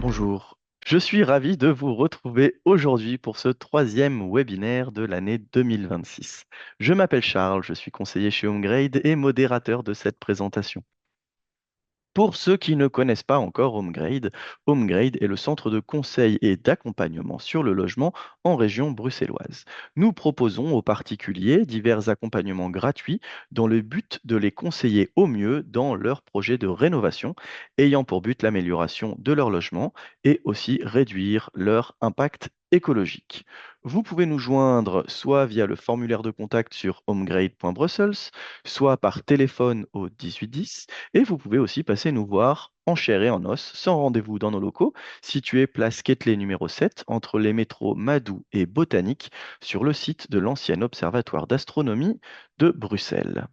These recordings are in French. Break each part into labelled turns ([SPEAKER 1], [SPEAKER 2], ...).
[SPEAKER 1] Bonjour, je suis ravi de vous retrouver aujourd'hui pour ce troisième webinaire de l'année 2026. Je m'appelle Charles, je suis conseiller chez HomeGrade et modérateur de cette présentation. Pour ceux qui ne connaissent pas encore HomeGrade, HomeGrade est le centre de conseil et d'accompagnement sur le logement en région bruxelloise. Nous proposons aux particuliers divers accompagnements gratuits dans le but de les conseiller au mieux dans leurs projets de rénovation, ayant pour but l'amélioration de leur logement et aussi réduire leur impact écologique. Vous pouvez nous joindre soit via le formulaire de contact sur homegrade.brussels, soit par téléphone au 1810 et vous pouvez aussi passer nous voir en chair et en os, sans rendez-vous dans nos locaux, situés place Quetelet numéro 7, entre les métros Madou et Botanique, sur le site de l'ancien observatoire d'astronomie de Bruxelles.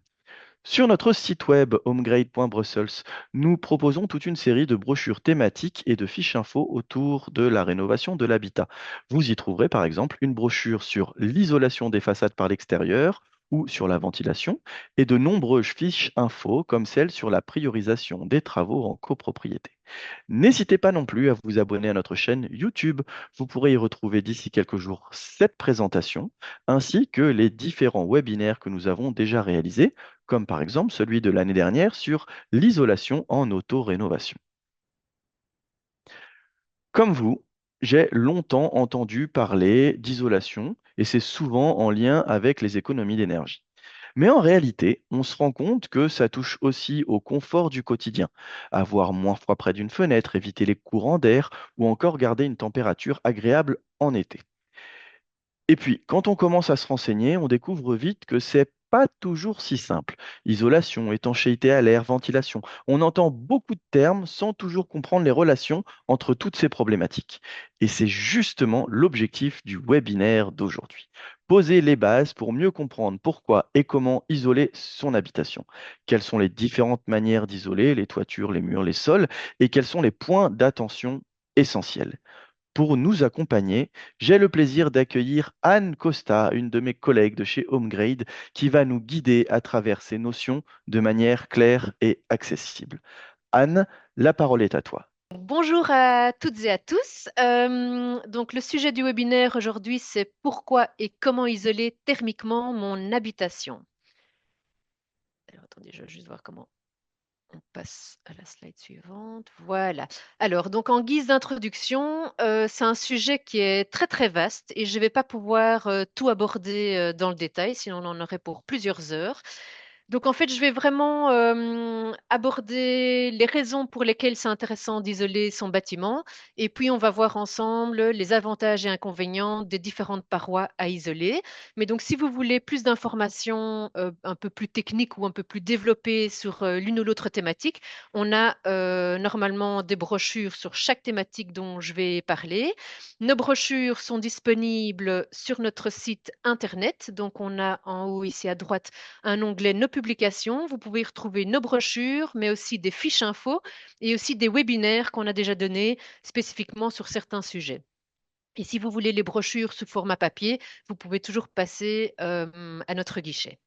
[SPEAKER 1] Sur notre site web homegrade.brussels, nous proposons toute une série de brochures thématiques et de fiches infos autour de la rénovation de l'habitat. Vous y trouverez par exemple une brochure sur l'isolation des façades par l'extérieur ou sur la ventilation et de nombreuses fiches infos comme celle sur la priorisation des travaux en copropriété. N'hésitez pas non plus à vous abonner à notre chaîne YouTube. Vous pourrez y retrouver d'ici quelques jours cette présentation, ainsi que les différents webinaires que nous avons déjà réalisés, comme par exemple celui de l'année dernière sur l'isolation en auto-rénovation. Comme vous, j'ai longtemps entendu parler d'isolation, et c'est souvent en lien avec les économies d'énergie. Mais en réalité, on se rend compte que ça touche aussi au confort du quotidien. Avoir moins froid près d'une fenêtre, éviter les courants d'air ou encore garder une température agréable en été. Et puis, quand on commence à se renseigner, on découvre vite que c'est pas toujours si simple. Isolation, étanchéité à l'air, ventilation. On entend beaucoup de termes sans toujours comprendre les relations entre toutes ces problématiques. Et c'est justement l'objectif du webinaire d'aujourd'hui. Poser les bases pour mieux comprendre pourquoi et comment isoler son habitation. Quelles sont les différentes manières d'isoler, les toitures, les murs, les sols, et quels sont les points d'attention essentiels. Pour nous accompagner, j'ai le plaisir d'accueillir Anne Costa, une de mes collègues de chez HomeGrade, qui va nous guider à travers ces notions de manière claire et accessible. Anne, la parole est à toi.
[SPEAKER 2] Bonjour à toutes et à tous. Donc le sujet du webinaire aujourd'hui, c'est pourquoi et comment isoler thermiquement mon habitation. Alors attendez, je vais juste voir comment on passe à la slide suivante. Voilà. Alors donc en guise d'introduction, c'est un sujet qui est très très vaste et je ne vais pas pouvoir tout aborder dans le détail, sinon on en aurait pour plusieurs heures. Donc en fait, je vais vraiment aborder les raisons pour lesquelles c'est intéressant d'isoler son bâtiment et puis on va voir ensemble les avantages et inconvénients des différentes parois à isoler. Mais donc si vous voulez plus d'informations un peu plus techniques ou un peu plus développées sur l'une ou l'autre thématique, on a normalement des brochures sur chaque thématique dont je vais parler. Nos brochures sont disponibles sur notre site internet. Donc on a en haut ici à droite un onglet Nos publications. Vous pouvez y retrouver nos brochures, mais aussi des fiches infos et aussi des webinaires qu'on a déjà donnés spécifiquement sur certains sujets. Et si vous voulez les brochures sous format papier, vous pouvez toujours passer à notre guichet.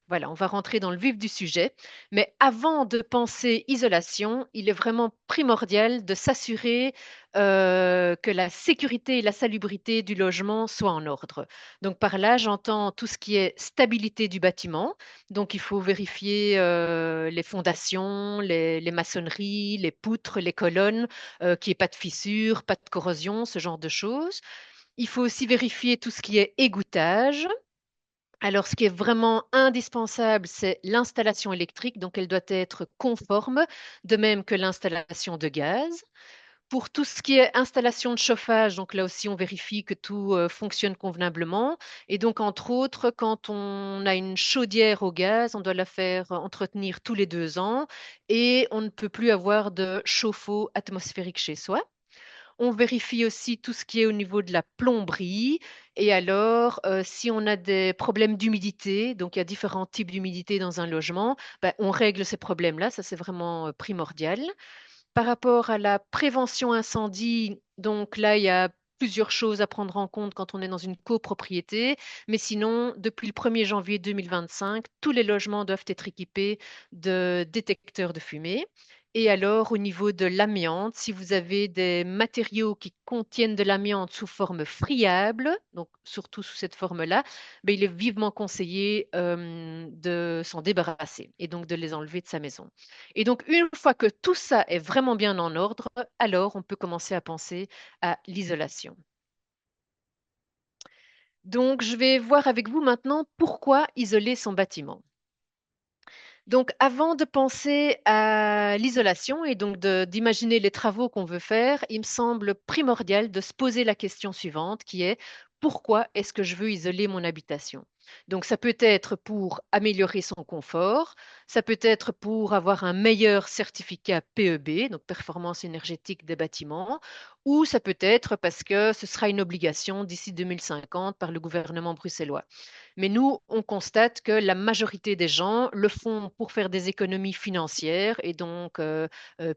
[SPEAKER 2] Voilà, on va rentrer dans le vif du sujet. Mais avant de penser isolation, il est vraiment primordial de s'assurer que la sécurité et la salubrité du logement soient en ordre. Donc par là, j'entends tout ce qui est stabilité du bâtiment. Donc il faut vérifier les fondations, les maçonneries, les poutres, les colonnes, qu'il n'y ait pas de fissures, pas de corrosion, ce genre de choses. Il faut aussi vérifier tout ce qui est égouttage. Alors, ce qui est vraiment indispensable, c'est l'installation électrique, donc elle doit être conforme, de même que l'installation de gaz. Pour tout ce qui est installation de chauffage, donc là aussi, on vérifie que tout fonctionne convenablement. Et donc, entre autres, quand on a une chaudière au gaz, on doit la faire entretenir tous les 2 ans et on ne peut plus avoir de chauffe-eau atmosphérique chez soi. On vérifie aussi tout ce qui est au niveau de la plomberie. Et alors, si on a des problèmes d'humidité, donc il y a différents types d'humidité dans un logement, ben, on règle ces problèmes-là. Ça, c'est vraiment primordial. Par rapport à la prévention incendie, donc là, il y a plusieurs choses à prendre en compte quand on est dans une copropriété. Mais sinon, depuis le 1er janvier 2025, tous les logements doivent être équipés de détecteurs de fumée. Et alors, au niveau de l'amiante, si vous avez des matériaux qui contiennent de l'amiante sous forme friable, donc surtout sous cette forme-là, ben, il est vivement conseillé de s'en débarrasser et donc de les enlever de sa maison. Et donc, une fois que tout ça est vraiment bien en ordre, alors on peut commencer à penser à l'isolation. Donc, je vais voir avec vous maintenant pourquoi isoler son bâtiment. Donc, avant de penser à l'isolation et donc d'imaginer les travaux qu'on veut faire, il me semble primordial de se poser la question suivante qui est pourquoi est-ce que je veux isoler mon habitation? Donc, ça peut être pour améliorer son confort, ça peut être pour avoir un meilleur certificat PEB, donc performance énergétique des bâtiments, ou ça peut être parce que ce sera une obligation d'ici 2050 par le gouvernement bruxellois. Mais nous, on constate que la majorité des gens le font pour faire des économies financières et donc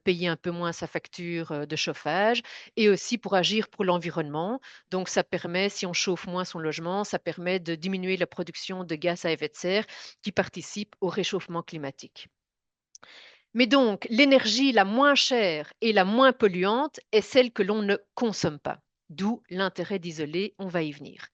[SPEAKER 2] payer un peu moins sa facture de chauffage et aussi pour agir pour l'environnement. Donc ça permet, si on chauffe moins son logement, ça permet de diminuer la production de gaz à effet de serre qui participe au réchauffement climatique. Mais donc, l'énergie la moins chère et la moins polluante est celle que l'on ne consomme pas. D'où l'intérêt d'isoler, on va y venir.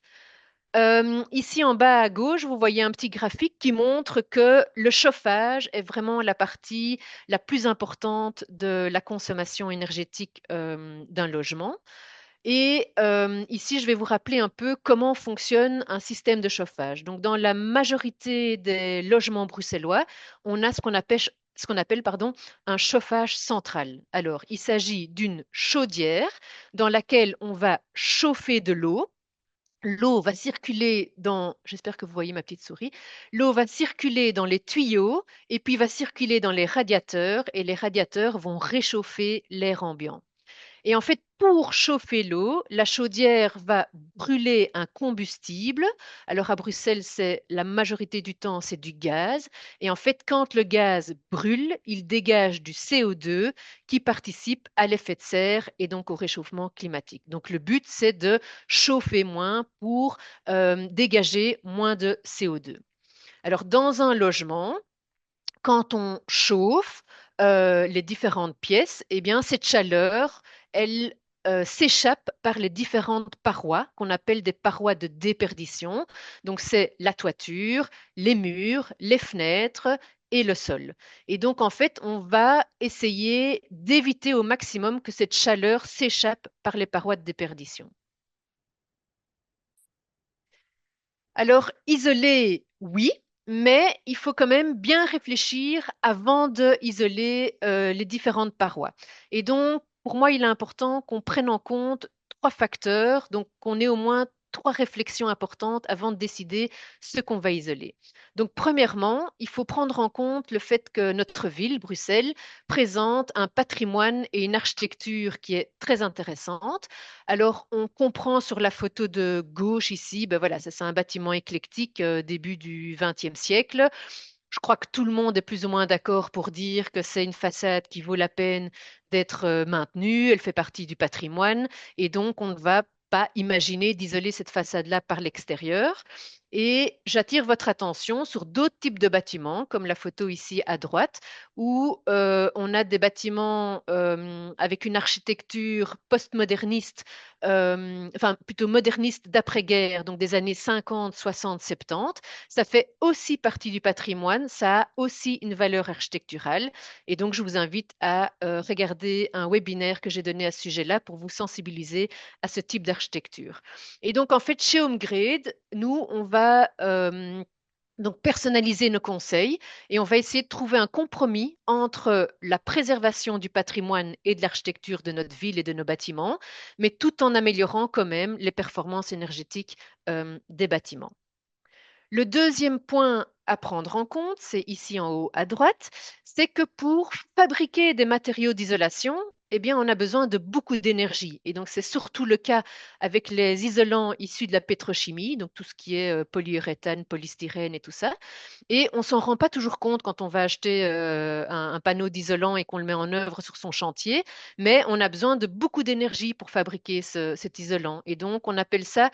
[SPEAKER 2] Ici en bas à gauche, vous voyez un petit graphique qui montre que le chauffage est vraiment la partie la plus importante de la consommation énergétique d'un logement. Et ici, je vais vous rappeler un peu comment fonctionne un système de chauffage. Donc, dans la majorité des logements bruxellois, on a ce qu'on appelle, pardon, un chauffage central. Alors, il s'agit d'une chaudière dans laquelle on va chauffer de l'eau. L'eau va circuler dans, j'espère que vous voyez ma petite souris, l'eau va circuler dans les tuyaux et puis va circuler dans les radiateurs et les radiateurs vont réchauffer l'air ambiant. Et en fait, pour chauffer l'eau, la chaudière va brûler un combustible. Alors à Bruxelles, c'est la majorité du temps, c'est du gaz. Et en fait, quand le gaz brûle, il dégage du CO2 qui participe à l'effet de serre et donc au réchauffement climatique. Donc le but, c'est de chauffer moins pour dégager moins de CO2. Alors dans un logement, quand on chauffe les différentes pièces, eh bien, cette chaleur, elle s'échappe par les différentes parois qu'on appelle des parois de déperdition. Donc, c'est la toiture, les murs, les fenêtres et le sol. Et donc, en fait, on va essayer d'éviter au maximum que cette chaleur s'échappe par les parois de déperdition. Alors, isoler, oui, mais il faut quand même bien réfléchir avant de isoler les différentes parois. Et donc, pour moi, il est important qu'on prenne en compte trois facteurs, donc qu'on ait au moins trois réflexions importantes avant de décider ce qu'on va isoler. Donc, premièrement, il faut prendre en compte le fait que notre ville, Bruxelles, présente un patrimoine et une architecture qui est très intéressante. Alors, on comprend sur la photo de gauche ici, ben voilà, ça c'est un bâtiment éclectique début du XXe siècle. Je crois que tout le monde est plus ou moins d'accord pour dire que c'est une façade qui vaut la peine d'être maintenue. Elle fait partie du patrimoine et donc on ne va pas imaginer d'isoler cette façade-là par l'extérieur. Et j'attire votre attention sur d'autres types de bâtiments, comme la photo ici à droite, où on a des bâtiments avec une architecture postmoderniste, enfin plutôt moderniste d'après-guerre, donc des années 50, 60, 70. Ça fait aussi partie du patrimoine, ça a aussi une valeur architecturale. Et donc, je vous invite à regarder un webinaire que j'ai donné à ce sujet-là pour vous sensibiliser à ce type d'architecture. Et donc, en fait, chez HomeGrade, nous, on va donc personnaliser nos conseils et on va essayer de trouver un compromis entre la préservation du patrimoine et de l'architecture de notre ville et de nos bâtiments, mais tout en améliorant quand même les performances énergétiques des bâtiments. Le deuxième point à prendre en compte, c'est ici en haut à droite, c'est que pour fabriquer des matériaux d'isolation, eh bien, on a besoin de beaucoup d'énergie. Et donc, c'est surtout le cas avec les isolants issus de la pétrochimie, donc tout ce qui est polyuréthane, polystyrène et tout ça. Et on s'en rend pas toujours compte quand on va acheter un panneau d'isolant et qu'on le met en œuvre sur son chantier, mais on a besoin de beaucoup d'énergie pour fabriquer cet isolant. Et donc, on appelle ça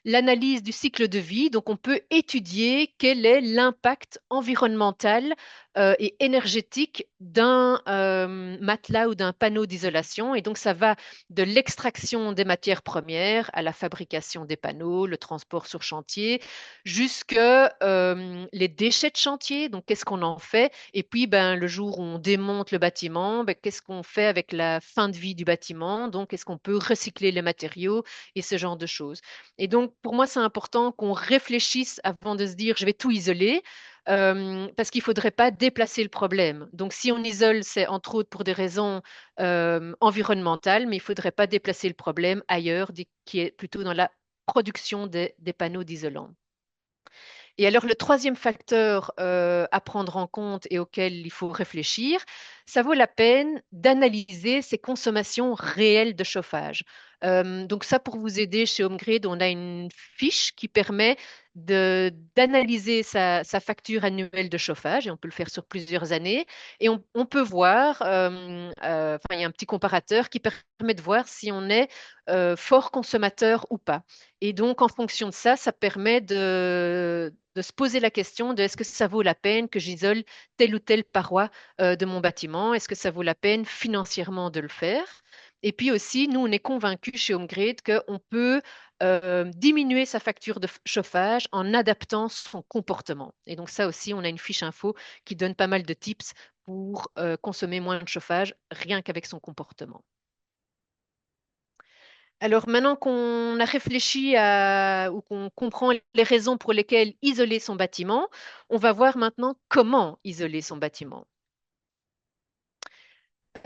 [SPEAKER 2] l'analyse du cycle de vie. Donc, on peut étudier quel est l'impact environnemental et énergétique d'un matelas ou d'un panneau d'isolation. Et donc, ça va de l'extraction des matières premières à la fabrication des panneaux, le transport sur chantier, jusque les déchets de chantier. Donc, qu'est-ce qu'on en fait? Et puis, ben, le jour où on démonte le bâtiment, ben, qu'est-ce qu'on fait avec la fin de vie du bâtiment? Donc, est-ce qu'on peut recycler les matériaux et ce genre de choses? Et donc, pour moi, c'est important qu'on réfléchisse avant de se dire, je vais tout isoler. Parce qu'il ne faudrait pas déplacer le problème. Donc, si on isole, c'est entre autres pour des raisons environnementales, mais il ne faudrait pas déplacer le problème ailleurs, qui est plutôt dans la production des panneaux d'isolant. Et alors, le troisième facteur à prendre en compte et auquel il faut réfléchir, ça vaut la peine d'analyser ses consommations réelles de chauffage. Donc ça, pour vous aider, chez HomeGrid, on a une fiche qui permet d'analyser sa facture annuelle de chauffage, et on peut le faire sur plusieurs années, et on peut voir, enfin, il y a un petit comparateur qui permet de voir si on est fort consommateur ou pas. Et donc, en fonction de ça, ça permet de se poser la question de est-ce que ça vaut la peine que j'isole telle ou telle paroi de mon bâtiment? Est-ce que ça vaut la peine financièrement de le faire? Et puis aussi, nous, on est convaincus chez HomeGrid qu'on peut diminuer sa facture de chauffage en adaptant son comportement. Et donc ça aussi, on a une fiche info qui donne pas mal de tips pour consommer moins de chauffage rien qu'avec son comportement. Alors maintenant qu'on a réfléchi ou qu'on comprend les raisons pour lesquelles isoler son bâtiment, on va voir maintenant comment isoler son bâtiment.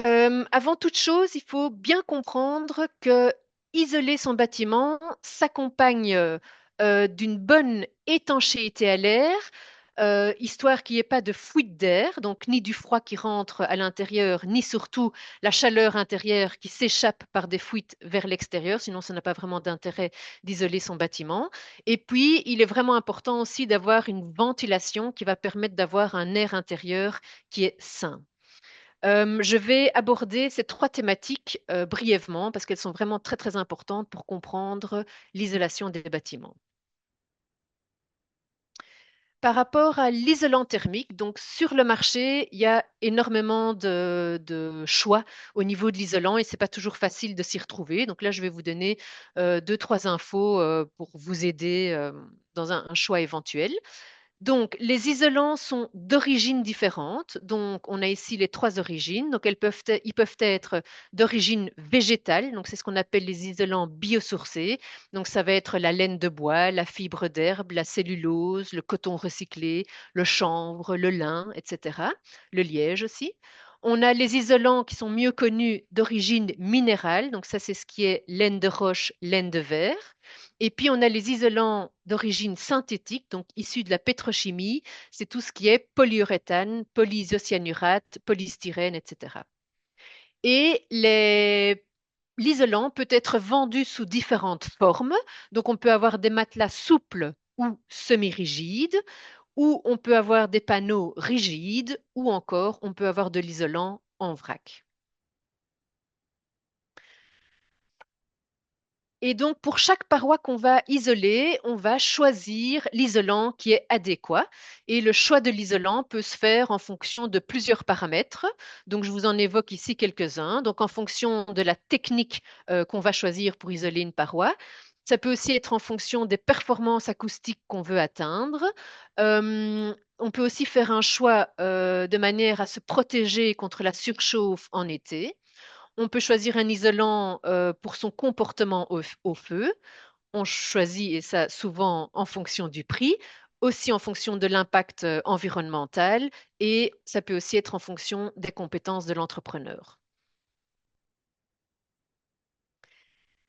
[SPEAKER 2] Avant toute chose, il faut bien comprendre que isoler son bâtiment s'accompagne d'une bonne étanchéité à l'air, histoire qu'il n'y ait pas de fuite d'air, donc ni du froid qui rentre à l'intérieur, ni surtout la chaleur intérieure qui s'échappe par des fuites vers l'extérieur, sinon ça n'a pas vraiment d'intérêt d'isoler son bâtiment. Et puis, il est vraiment important aussi d'avoir une ventilation qui va permettre d'avoir un air intérieur qui est sain. Je vais aborder ces trois thématiques brièvement parce qu'elles sont vraiment très très importantes pour comprendre l'isolation des bâtiments. Par rapport à l'isolant thermique, donc sur le marché, il y a énormément de choix au niveau de l'isolant et c'est pas toujours facile de s'y retrouver. Donc là, je vais vous donner deux, trois infos pour vous aider dans un choix éventuel. Donc, les isolants sont d'origines différentes. Donc, on a ici les trois origines. Donc, ils peuvent être d'origine végétale. Donc, c'est ce qu'on appelle les isolants biosourcés. Donc, ça va être la laine de bois, la fibre d'herbe, la cellulose, le coton recyclé, le chanvre, le lin, etc. Le liège aussi. On a les isolants qui sont mieux connus d'origine minérale. Donc, ça, c'est ce qui est laine de roche, laine de verre. Et puis, on a les isolants d'origine synthétique, donc issus de la pétrochimie. C'est tout ce qui est polyuréthane, polyisocyanurate, polystyrène, etc. Et l'isolant peut être vendu sous différentes formes. Donc, on peut avoir des matelas souples ou semi-rigides, ou on peut avoir des panneaux rigides, ou encore on peut avoir de l'isolant en vrac. Et donc, pour chaque paroi qu'on va isoler, on va choisir l'isolant qui est adéquat. Et le choix de l'isolant peut se faire en fonction de plusieurs paramètres. Donc, je vous en évoque ici quelques-uns. Donc, en fonction de la technique qu'on va choisir pour isoler une paroi. Ça peut aussi être en fonction des performances acoustiques qu'on veut atteindre. On peut aussi faire un choix de manière à se protéger contre la surchauffe en été. On peut choisir un isolant pour son comportement au feu. On choisit, et ça souvent en fonction du prix, aussi en fonction de l'impact environnemental, et ça peut aussi être en fonction des compétences de l'entrepreneur.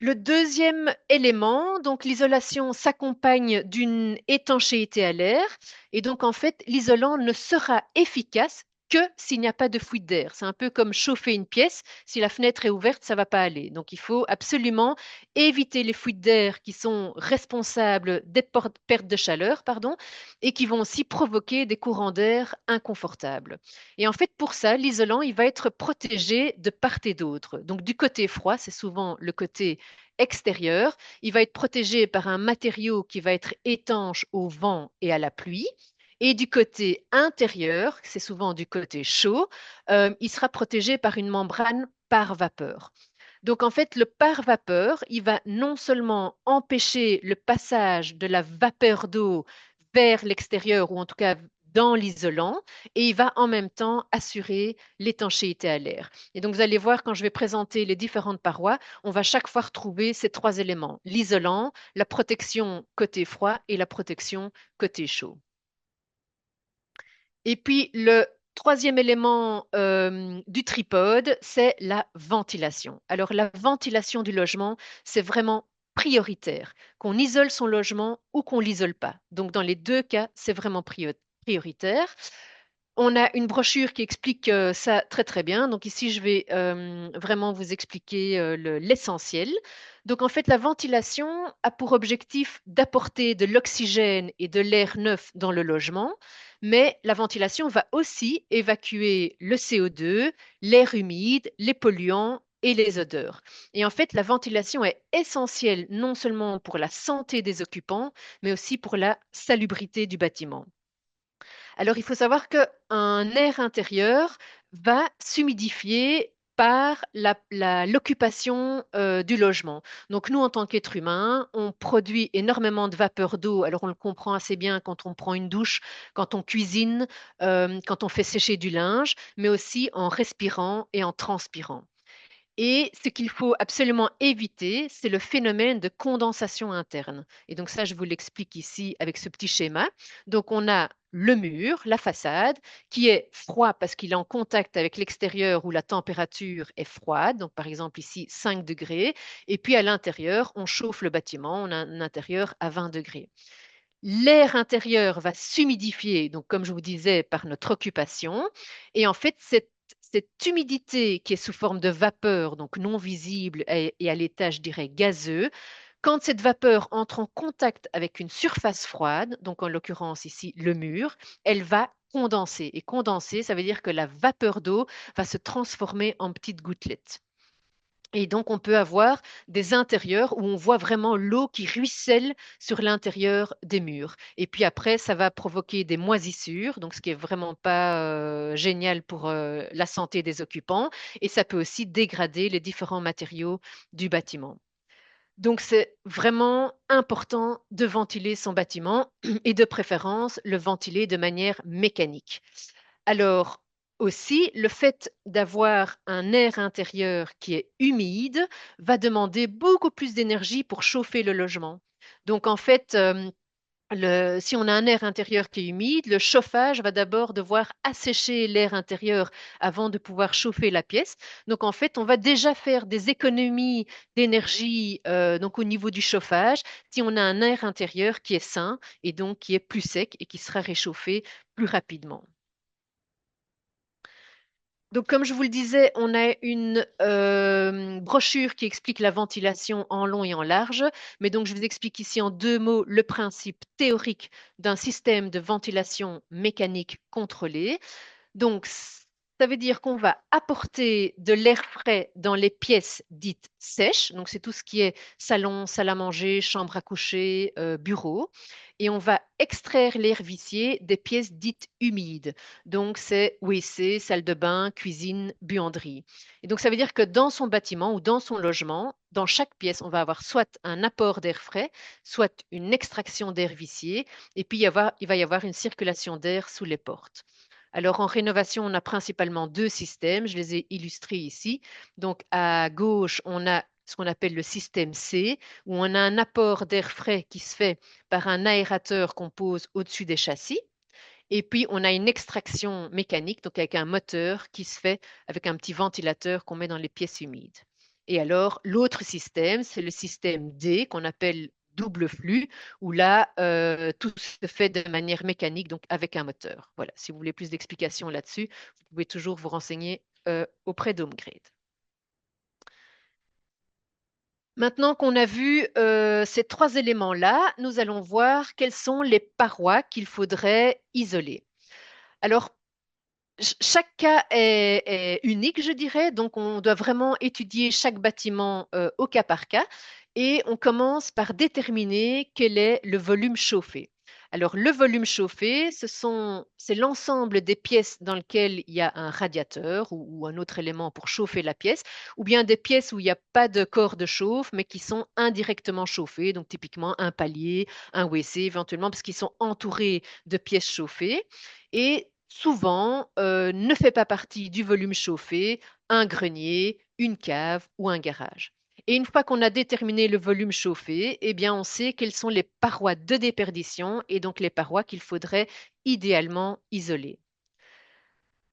[SPEAKER 2] Le deuxième élément, donc l'isolation s'accompagne d'une étanchéité à l'air et donc en fait l'isolant ne sera efficace que s'il n'y a pas de fuite d'air. C'est un peu comme chauffer une pièce, si la fenêtre est ouverte, ça ne va pas aller. Donc il faut absolument éviter les fuites d'air qui sont responsables des pertes de chaleur, pardon, et qui vont aussi provoquer des courants d'air inconfortables. Et en fait pour ça, l'isolant, il va être protégé de part et d'autre. Donc du côté froid, c'est souvent le côté extérieur. Il va être protégé par un matériau qui va être étanche au vent et à la pluie. Et du côté intérieur, c'est souvent du côté chaud, il sera protégé par une membrane par vapeur. Donc en fait, le pare-vapeur, il va non seulement empêcher le passage de la vapeur d'eau vers l'extérieur ou en tout cas dans l'isolant, et il va en même temps assurer l'étanchéité à l'air. Et donc vous allez voir quand je vais présenter les différentes parois, on va chaque fois retrouver ces trois éléments, l'isolant, la protection côté froid et la protection côté chaud. Et puis le troisième élément du tripode, c'est la ventilation. Alors la ventilation du logement, c'est vraiment prioritaire, qu'on isole son logement ou qu'on l'isole pas. Donc dans les deux cas, c'est vraiment prioritaire. On a une brochure qui explique ça très très bien. Donc ici, je vais vraiment vous expliquer l'essentiel. Donc en fait, la ventilation a pour objectif d'apporter de l'oxygène et de l'air neuf dans le logement, mais la ventilation va aussi évacuer le CO2, l'air humide, les polluants et les odeurs. Et en fait, la ventilation est essentielle non seulement pour la santé des occupants, mais aussi pour la salubrité du bâtiment. Alors, il faut savoir qu'un air intérieur va s'humidifier par l'occupation du logement. Donc, nous, en tant qu'êtres humains, on produit énormément de vapeur d'eau. Alors, on le comprend assez bien quand on prend une douche, quand on cuisine, quand on fait sécher du linge, mais aussi en respirant et en transpirant. Et ce qu'il faut absolument éviter, c'est le phénomène de condensation interne. Et donc ça, je vous l'explique ici avec ce petit schéma. Donc on a le mur, la façade, qui est froid parce qu'il est en contact avec l'extérieur où la température est froide. Donc par exemple ici 5 degrés. Et puis à l'intérieur, on chauffe le bâtiment, on a un intérieur à 20 degrés. L'air intérieur va s'humidifier, donc comme je vous disais, par notre occupation. Et en fait, cette humidité qui est sous forme de vapeur, donc non visible et à l'état, je dirais, gazeux, quand cette vapeur entre en contact avec une surface froide, donc en l'occurrence ici le mur, elle va condenser. Et condenser, ça veut dire que la vapeur d'eau va se transformer en petites gouttelettes. Et donc, on peut avoir des intérieurs où on voit vraiment l'eau qui ruisselle sur l'intérieur des murs. Et puis après, ça va provoquer des moisissures, donc ce qui est vraiment pas génial pour la santé des occupants. Et ça peut aussi dégrader les différents matériaux du bâtiment. Donc, c'est vraiment important de ventiler son bâtiment et de préférence le ventiler de manière mécanique. Alors, aussi, le fait d'avoir un air intérieur qui est humide va demander beaucoup plus d'énergie pour chauffer le logement. Donc, en fait, si on a un air intérieur qui est humide, le chauffage va d'abord devoir assécher l'air intérieur avant de pouvoir chauffer la pièce. Donc, en fait, on va déjà faire des économies d'énergie donc au niveau du chauffage si on a un air intérieur qui est sain et donc qui est plus sec et qui sera réchauffé plus rapidement. Donc, comme je vous le disais, on a une brochure qui explique la ventilation en long et en large. Mais donc, je vous explique ici en deux mots le principe théorique d'un système de ventilation mécanique contrôlée. Donc, ça veut dire qu'on va apporter de l'air frais dans les pièces dites sèches. Donc, c'est tout ce qui est salon, salle à manger, chambre à coucher, bureau. Et on va extraire l'air vicié des pièces dites humides. Donc, c'est WC, salle de bain, cuisine, buanderie. Et donc, ça veut dire que dans son bâtiment ou dans son logement, dans chaque pièce, on va avoir soit un apport d'air frais, soit une extraction d'air vicié, et puis il va y avoir une circulation d'air sous les portes. Alors, en rénovation, on a principalement deux systèmes. Je les ai illustrés ici. Donc, à gauche, on a ce qu'on appelle le système C, où on a un apport d'air frais qui se fait par un aérateur qu'on pose au-dessus des châssis. Et puis, on a une extraction mécanique, donc avec un moteur qui se fait avec un petit ventilateur qu'on met dans les pièces humides. Et alors, l'autre système, c'est le système D qu'on appelle double flux, où là, tout se fait de manière mécanique, donc avec un moteur. Voilà, si vous voulez plus d'explications là-dessus, vous pouvez toujours vous renseigner auprès d'HomeGrade. Maintenant qu'on a vu ces trois éléments-là, nous allons voir quelles sont les parois qu'il faudrait isoler. Alors, chaque cas est unique, je dirais, donc on doit vraiment étudier chaque bâtiment au cas par cas et on commence par déterminer quel est le volume chauffé. Alors, le volume chauffé, c'est l'ensemble des pièces dans lesquelles il y a un radiateur ou un autre élément pour chauffer la pièce, ou bien des pièces où il n'y a pas de corps de chauffe, mais qui sont indirectement chauffées, donc typiquement un palier, un WC éventuellement, parce qu'ils sont entourés de pièces chauffées. Et souvent, ne fait pas partie du volume chauffé un grenier, une cave ou un garage. Et une fois qu'on a déterminé le volume chauffé, eh bien, on sait quelles sont les parois de déperdition et donc les parois qu'il faudrait idéalement isoler.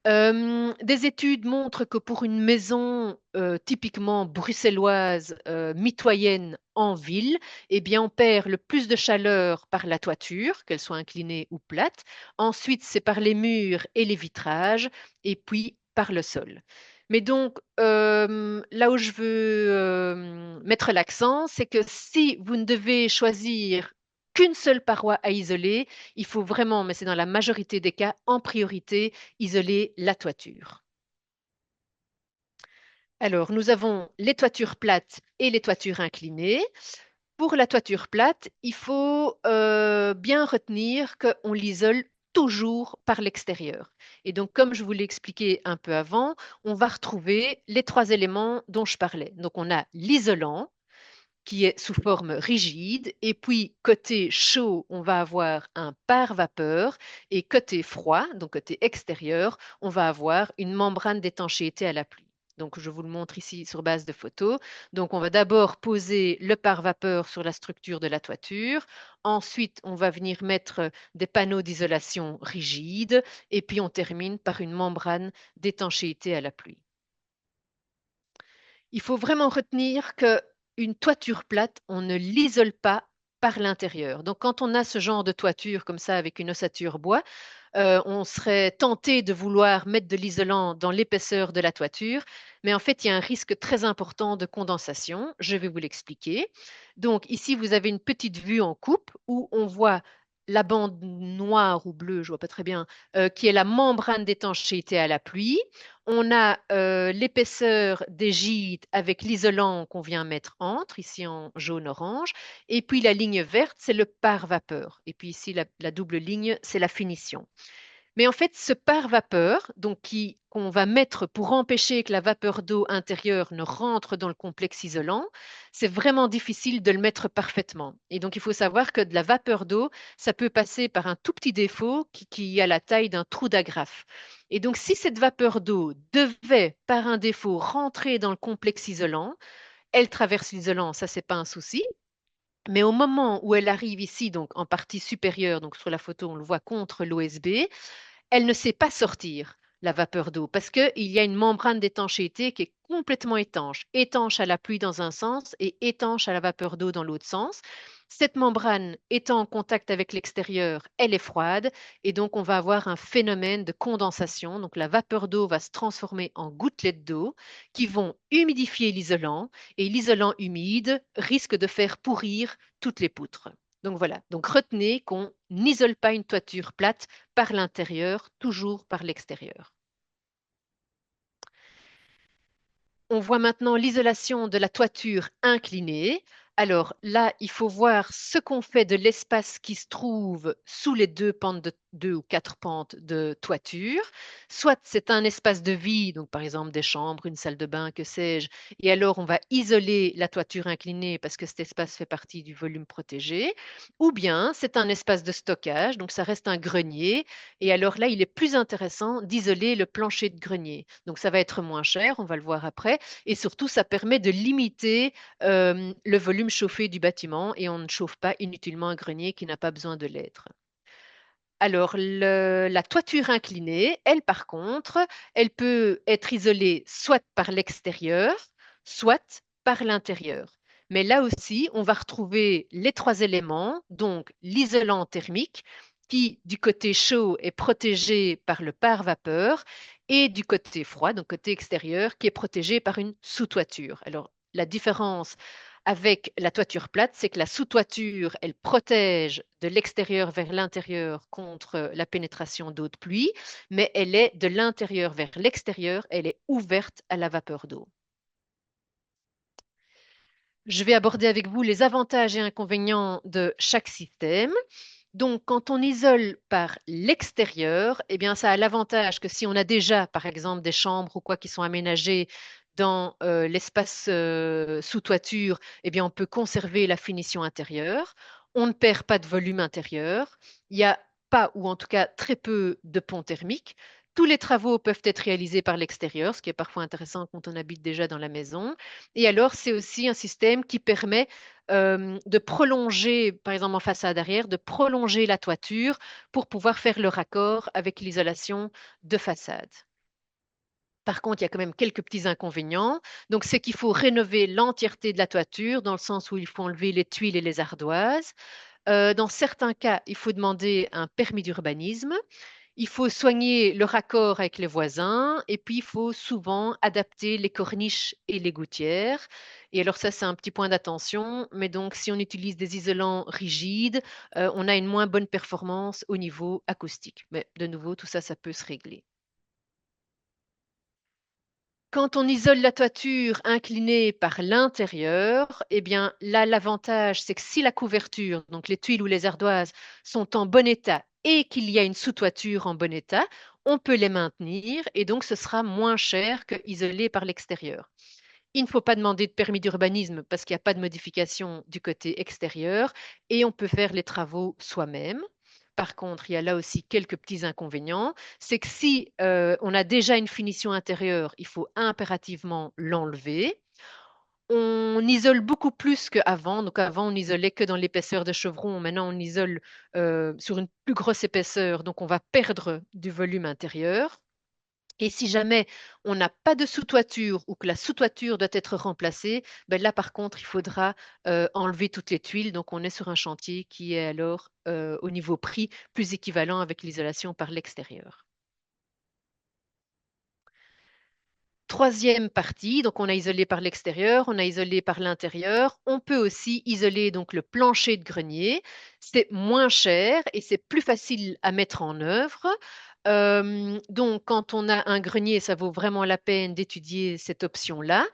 [SPEAKER 2] Des études montrent que pour une maison typiquement bruxelloise, mitoyenne en ville, eh bien, on perd le plus de chaleur par la toiture, qu'elle soit inclinée ou plate. Ensuite, c'est par les murs et les vitrages, et puis par le sol. Mais donc, là où je veux mettre l'accent, c'est que si vous ne devez choisir qu'une seule paroi à isoler, il faut vraiment, mais c'est dans la majorité des cas, en priorité, isoler la toiture. Alors, nous avons les toitures plates et les toitures inclinées. Pour la toiture plate, il faut bien retenir qu'on l'isole toujours par l'extérieur. Et donc, comme je vous l'ai expliqué un peu avant, on va retrouver les trois éléments dont je parlais. Donc, on a l'isolant qui est sous forme rigide. Et puis, côté chaud, on va avoir un pare-vapeur. Et côté froid, donc côté extérieur, on va avoir une membrane d'étanchéité à la pluie. Donc, je vous le montre ici sur base de photos. Donc, on va d'abord poser le pare-vapeur sur la structure de la toiture. Ensuite, on va venir mettre des panneaux d'isolation rigides. Et puis, on termine par une membrane d'étanchéité à la pluie. Il faut vraiment retenir que une toiture plate, on ne l'isole pas par l'intérieur. Donc, quand on a ce genre de toiture comme ça avec une ossature bois, on serait tenté de vouloir mettre de l'isolant dans l'épaisseur de la toiture, mais en fait, il y a un risque très important de condensation. Je vais vous l'expliquer. Donc, ici, vous avez une petite vue en coupe où on voit la bande noire ou bleue, je vois pas très bien, qui est la membrane d'étanchéité à la pluie. On a l'épaisseur des gîtes avec l'isolant qu'on vient mettre entre, ici en jaune-orange. Et puis la ligne verte, c'est le pare-vapeur. Et puis ici, la double ligne, c'est la finition. Mais en fait, ce pare-vapeur, donc qu'on va mettre pour empêcher que la vapeur d'eau intérieure ne rentre dans le complexe isolant, c'est vraiment difficile de le mettre parfaitement. Et donc, il faut savoir que de la vapeur d'eau, ça peut passer par un tout petit défaut qui a la taille d'un trou d'agrafe. Et donc, si cette vapeur d'eau devait, par un défaut, rentrer dans le complexe isolant, elle traverse l'isolant, ça, c'est pas un souci. Mais au moment où elle arrive ici, donc en partie supérieure, donc sur la photo, on le voit contre l'OSB, elle ne sait pas sortir, la vapeur d'eau, parce qu'il y a une membrane d'étanchéité qui est complètement étanche, étanche à la pluie dans un sens et étanche à la vapeur d'eau dans l'autre sens. Cette membrane étant en contact avec l'extérieur, elle est froide et donc on va avoir un phénomène de condensation. Donc la vapeur d'eau va se transformer en gouttelettes d'eau qui vont humidifier l'isolant et l'isolant humide risque de faire pourrir toutes les poutres. Donc voilà, donc retenez qu'on n'isole pas une toiture plate par l'intérieur, toujours par l'extérieur. On voit maintenant l'isolation de la toiture inclinée. Alors là, il faut voir ce qu'on fait de l'espace qui se trouve sous les deux ou quatre pentes de toiture. Soit c'est un espace de vie, donc par exemple des chambres, une salle de bain, que sais-je, et alors on va isoler la toiture inclinée parce que cet espace fait partie du volume protégé. Ou bien c'est un espace de stockage, donc ça reste un grenier, et alors là, il est plus intéressant d'isoler le plancher de grenier. Donc ça va être moins cher, on va le voir après, et surtout, ça permet de limiter le volume chauffé du bâtiment et on ne chauffe pas inutilement un grenier qui n'a pas besoin de l'être. Alors, la toiture inclinée, elle, par contre, elle peut être isolée soit par l'extérieur, soit par l'intérieur. Mais là aussi, on va retrouver les trois éléments, donc l'isolant thermique, qui du côté chaud est protégé par le pare-vapeur, et du côté froid, donc côté extérieur, qui est protégé par une sous-toiture. Alors, la différence avec la toiture plate, c'est que la sous-toiture, elle protège de l'extérieur vers l'intérieur contre la pénétration d'eau de pluie, mais elle est de l'intérieur vers l'extérieur, elle est ouverte à la vapeur d'eau. Je vais aborder avec vous les avantages et inconvénients de chaque système. Donc, quand on isole par l'extérieur, eh bien, ça a l'avantage que si on a déjà, par exemple, des chambres ou quoi qui sont aménagées dans l'espace sous toiture, eh bien, on peut conserver la finition intérieure. On ne perd pas de volume intérieur. Il n'y a pas, ou en tout cas très peu, de pont thermique. Tous les travaux peuvent être réalisés par l'extérieur, ce qui est parfois intéressant quand on habite déjà dans la maison. Et alors, c'est aussi un système qui permet de prolonger, par exemple en façade arrière, de prolonger la toiture pour pouvoir faire le raccord avec l'isolation de façade. Par contre, il y a quand même quelques petits inconvénients. Donc, c'est qu'il faut rénover l'entièreté de la toiture, dans le sens où il faut enlever les tuiles et les ardoises. Dans certains cas, il faut demander un permis d'urbanisme. Il faut soigner le raccord avec les voisins et puis il faut souvent adapter les corniches et les gouttières. Et alors ça, c'est un petit point d'attention, mais donc si on utilise des isolants rigides, on a une moins bonne performance au niveau acoustique. Mais de nouveau, tout ça, ça peut se régler. Quand on isole la toiture inclinée par l'intérieur, eh bien là, l'avantage, c'est que si la couverture, donc les tuiles ou les ardoises, sont en bon état et qu'il y a une sous-toiture en bon état, on peut les maintenir et donc ce sera moins cher que isolé par l'extérieur. Il ne faut pas demander de permis d'urbanisme parce qu'il n'y a pas de modification du côté extérieur et on peut faire les travaux soi-même. Par contre, il y a là aussi quelques petits inconvénients. C'est que si on a déjà une finition intérieure, il faut impérativement l'enlever. On isole beaucoup plus qu'avant. Donc avant, on n'isolait que dans l'épaisseur de chevron. Maintenant, on isole sur une plus grosse épaisseur. Donc on va perdre du volume intérieur. Et si jamais on n'a pas de sous-toiture ou que la sous-toiture doit être remplacée, ben là par contre, il faudra enlever toutes les tuiles. Donc on est sur un chantier qui est alors au niveau prix plus équivalent avec l'isolation par l'extérieur. Troisième partie, donc on a isolé par l'extérieur, on a isolé par l'intérieur. On peut aussi isoler donc le plancher de grenier. C'est moins cher et c'est plus facile à mettre en œuvre. Donc quand on a un grenier, ça vaut vraiment la peine d'étudier cette option-là.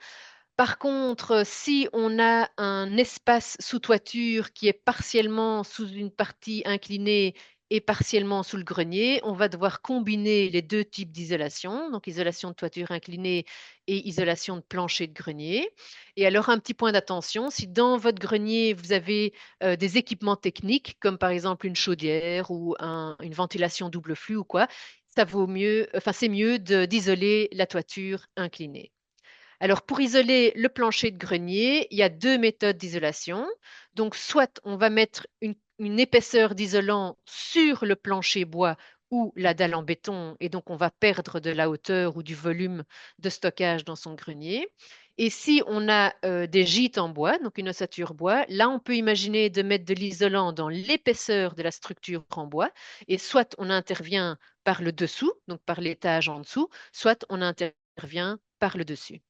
[SPEAKER 2] Par contre, si on a un espace sous toiture qui est partiellement sous une partie inclinée et partiellement sous le grenier, on va devoir combiner les deux types d'isolation, donc isolation de toiture inclinée et isolation de plancher de grenier. Et alors, un petit point d'attention, si dans votre grenier, vous avez des équipements techniques, comme par exemple une chaudière ou une ventilation double flux ou quoi, ça vaut mieux, enfin, c'est mieux d'isoler la toiture inclinée. Alors, pour isoler le plancher de grenier, il y a deux méthodes d'isolation. Donc, soit on va mettre une épaisseur d'isolant sur le plancher bois ou la dalle en béton, et donc on va perdre de la hauteur ou du volume de stockage dans son grenier. Et si on a des gîtes en bois, donc une ossature bois, là on peut imaginer de mettre de l'isolant dans l'épaisseur de la structure en bois, et soit on intervient par le dessous, donc par l'étage en dessous, soit on intervient par le dessus.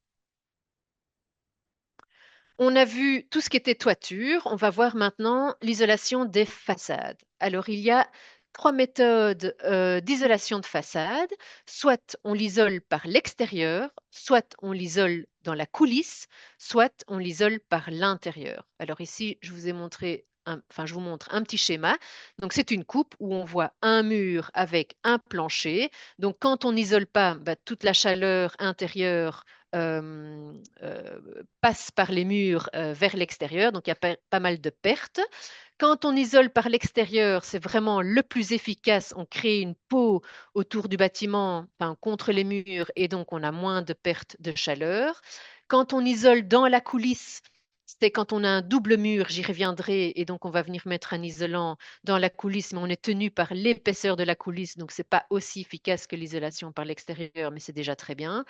[SPEAKER 2] On a vu tout ce qui était toiture. On va voir maintenant l'isolation des façades. Alors, il y a trois méthodes d'isolation de façade. Soit on l'isole par l'extérieur, soit on l'isole dans la coulisse, soit on l'isole par l'intérieur. Alors ici, je vous ai montré enfin, je vous montre un petit schéma. Donc, c'est une coupe où on voit un mur avec un plancher. Donc, quand on n'isole pas, bah, toute la chaleur intérieure euh, euh, passe par les murs vers l'extérieur, donc il y a pas mal de pertes. Quand on isole par l'extérieur, c'est vraiment le plus efficace. On crée une peau autour du bâtiment, enfin, contre les murs, et donc on a moins de pertes de chaleur. Quand on isole dans la coulisse, c'est quand on a un double mur, j'y reviendrai, et donc on va venir mettre un isolant dans la coulisse, mais on est tenu par l'épaisseur de la coulisse, donc c'est pas aussi efficace que l'isolation par l'extérieur, mais c'est déjà très bien.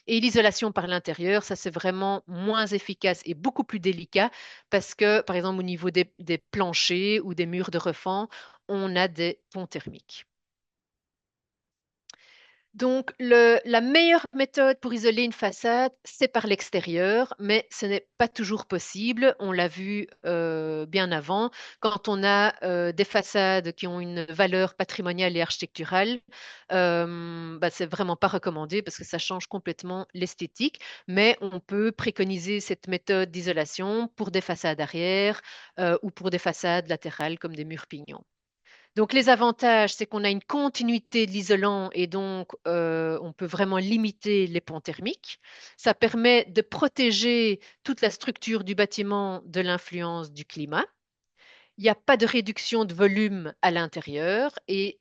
[SPEAKER 2] Et l'isolation par l'intérieur, ça c'est vraiment moins efficace et beaucoup plus délicat parce que, par exemple, au niveau des planchers ou des murs de refend, on a des ponts thermiques. Donc, la meilleure méthode pour isoler une façade, c'est par l'extérieur, mais ce n'est pas toujours possible. On l'a vu bien avant. Quand on a des façades qui ont une valeur patrimoniale et architecturale, bah, c'est vraiment pas recommandé parce que ça change complètement l'esthétique. Mais on peut préconiser cette méthode d'isolation pour des façades arrière ou pour des façades latérales comme des murs pignons. Donc les avantages, c'est qu'on a une continuité de l'isolant et donc on peut vraiment limiter les ponts thermiques. Ça permet de protéger toute la structure du bâtiment de l'influence du climat. Il n'y a pas de réduction de volume à l'intérieur et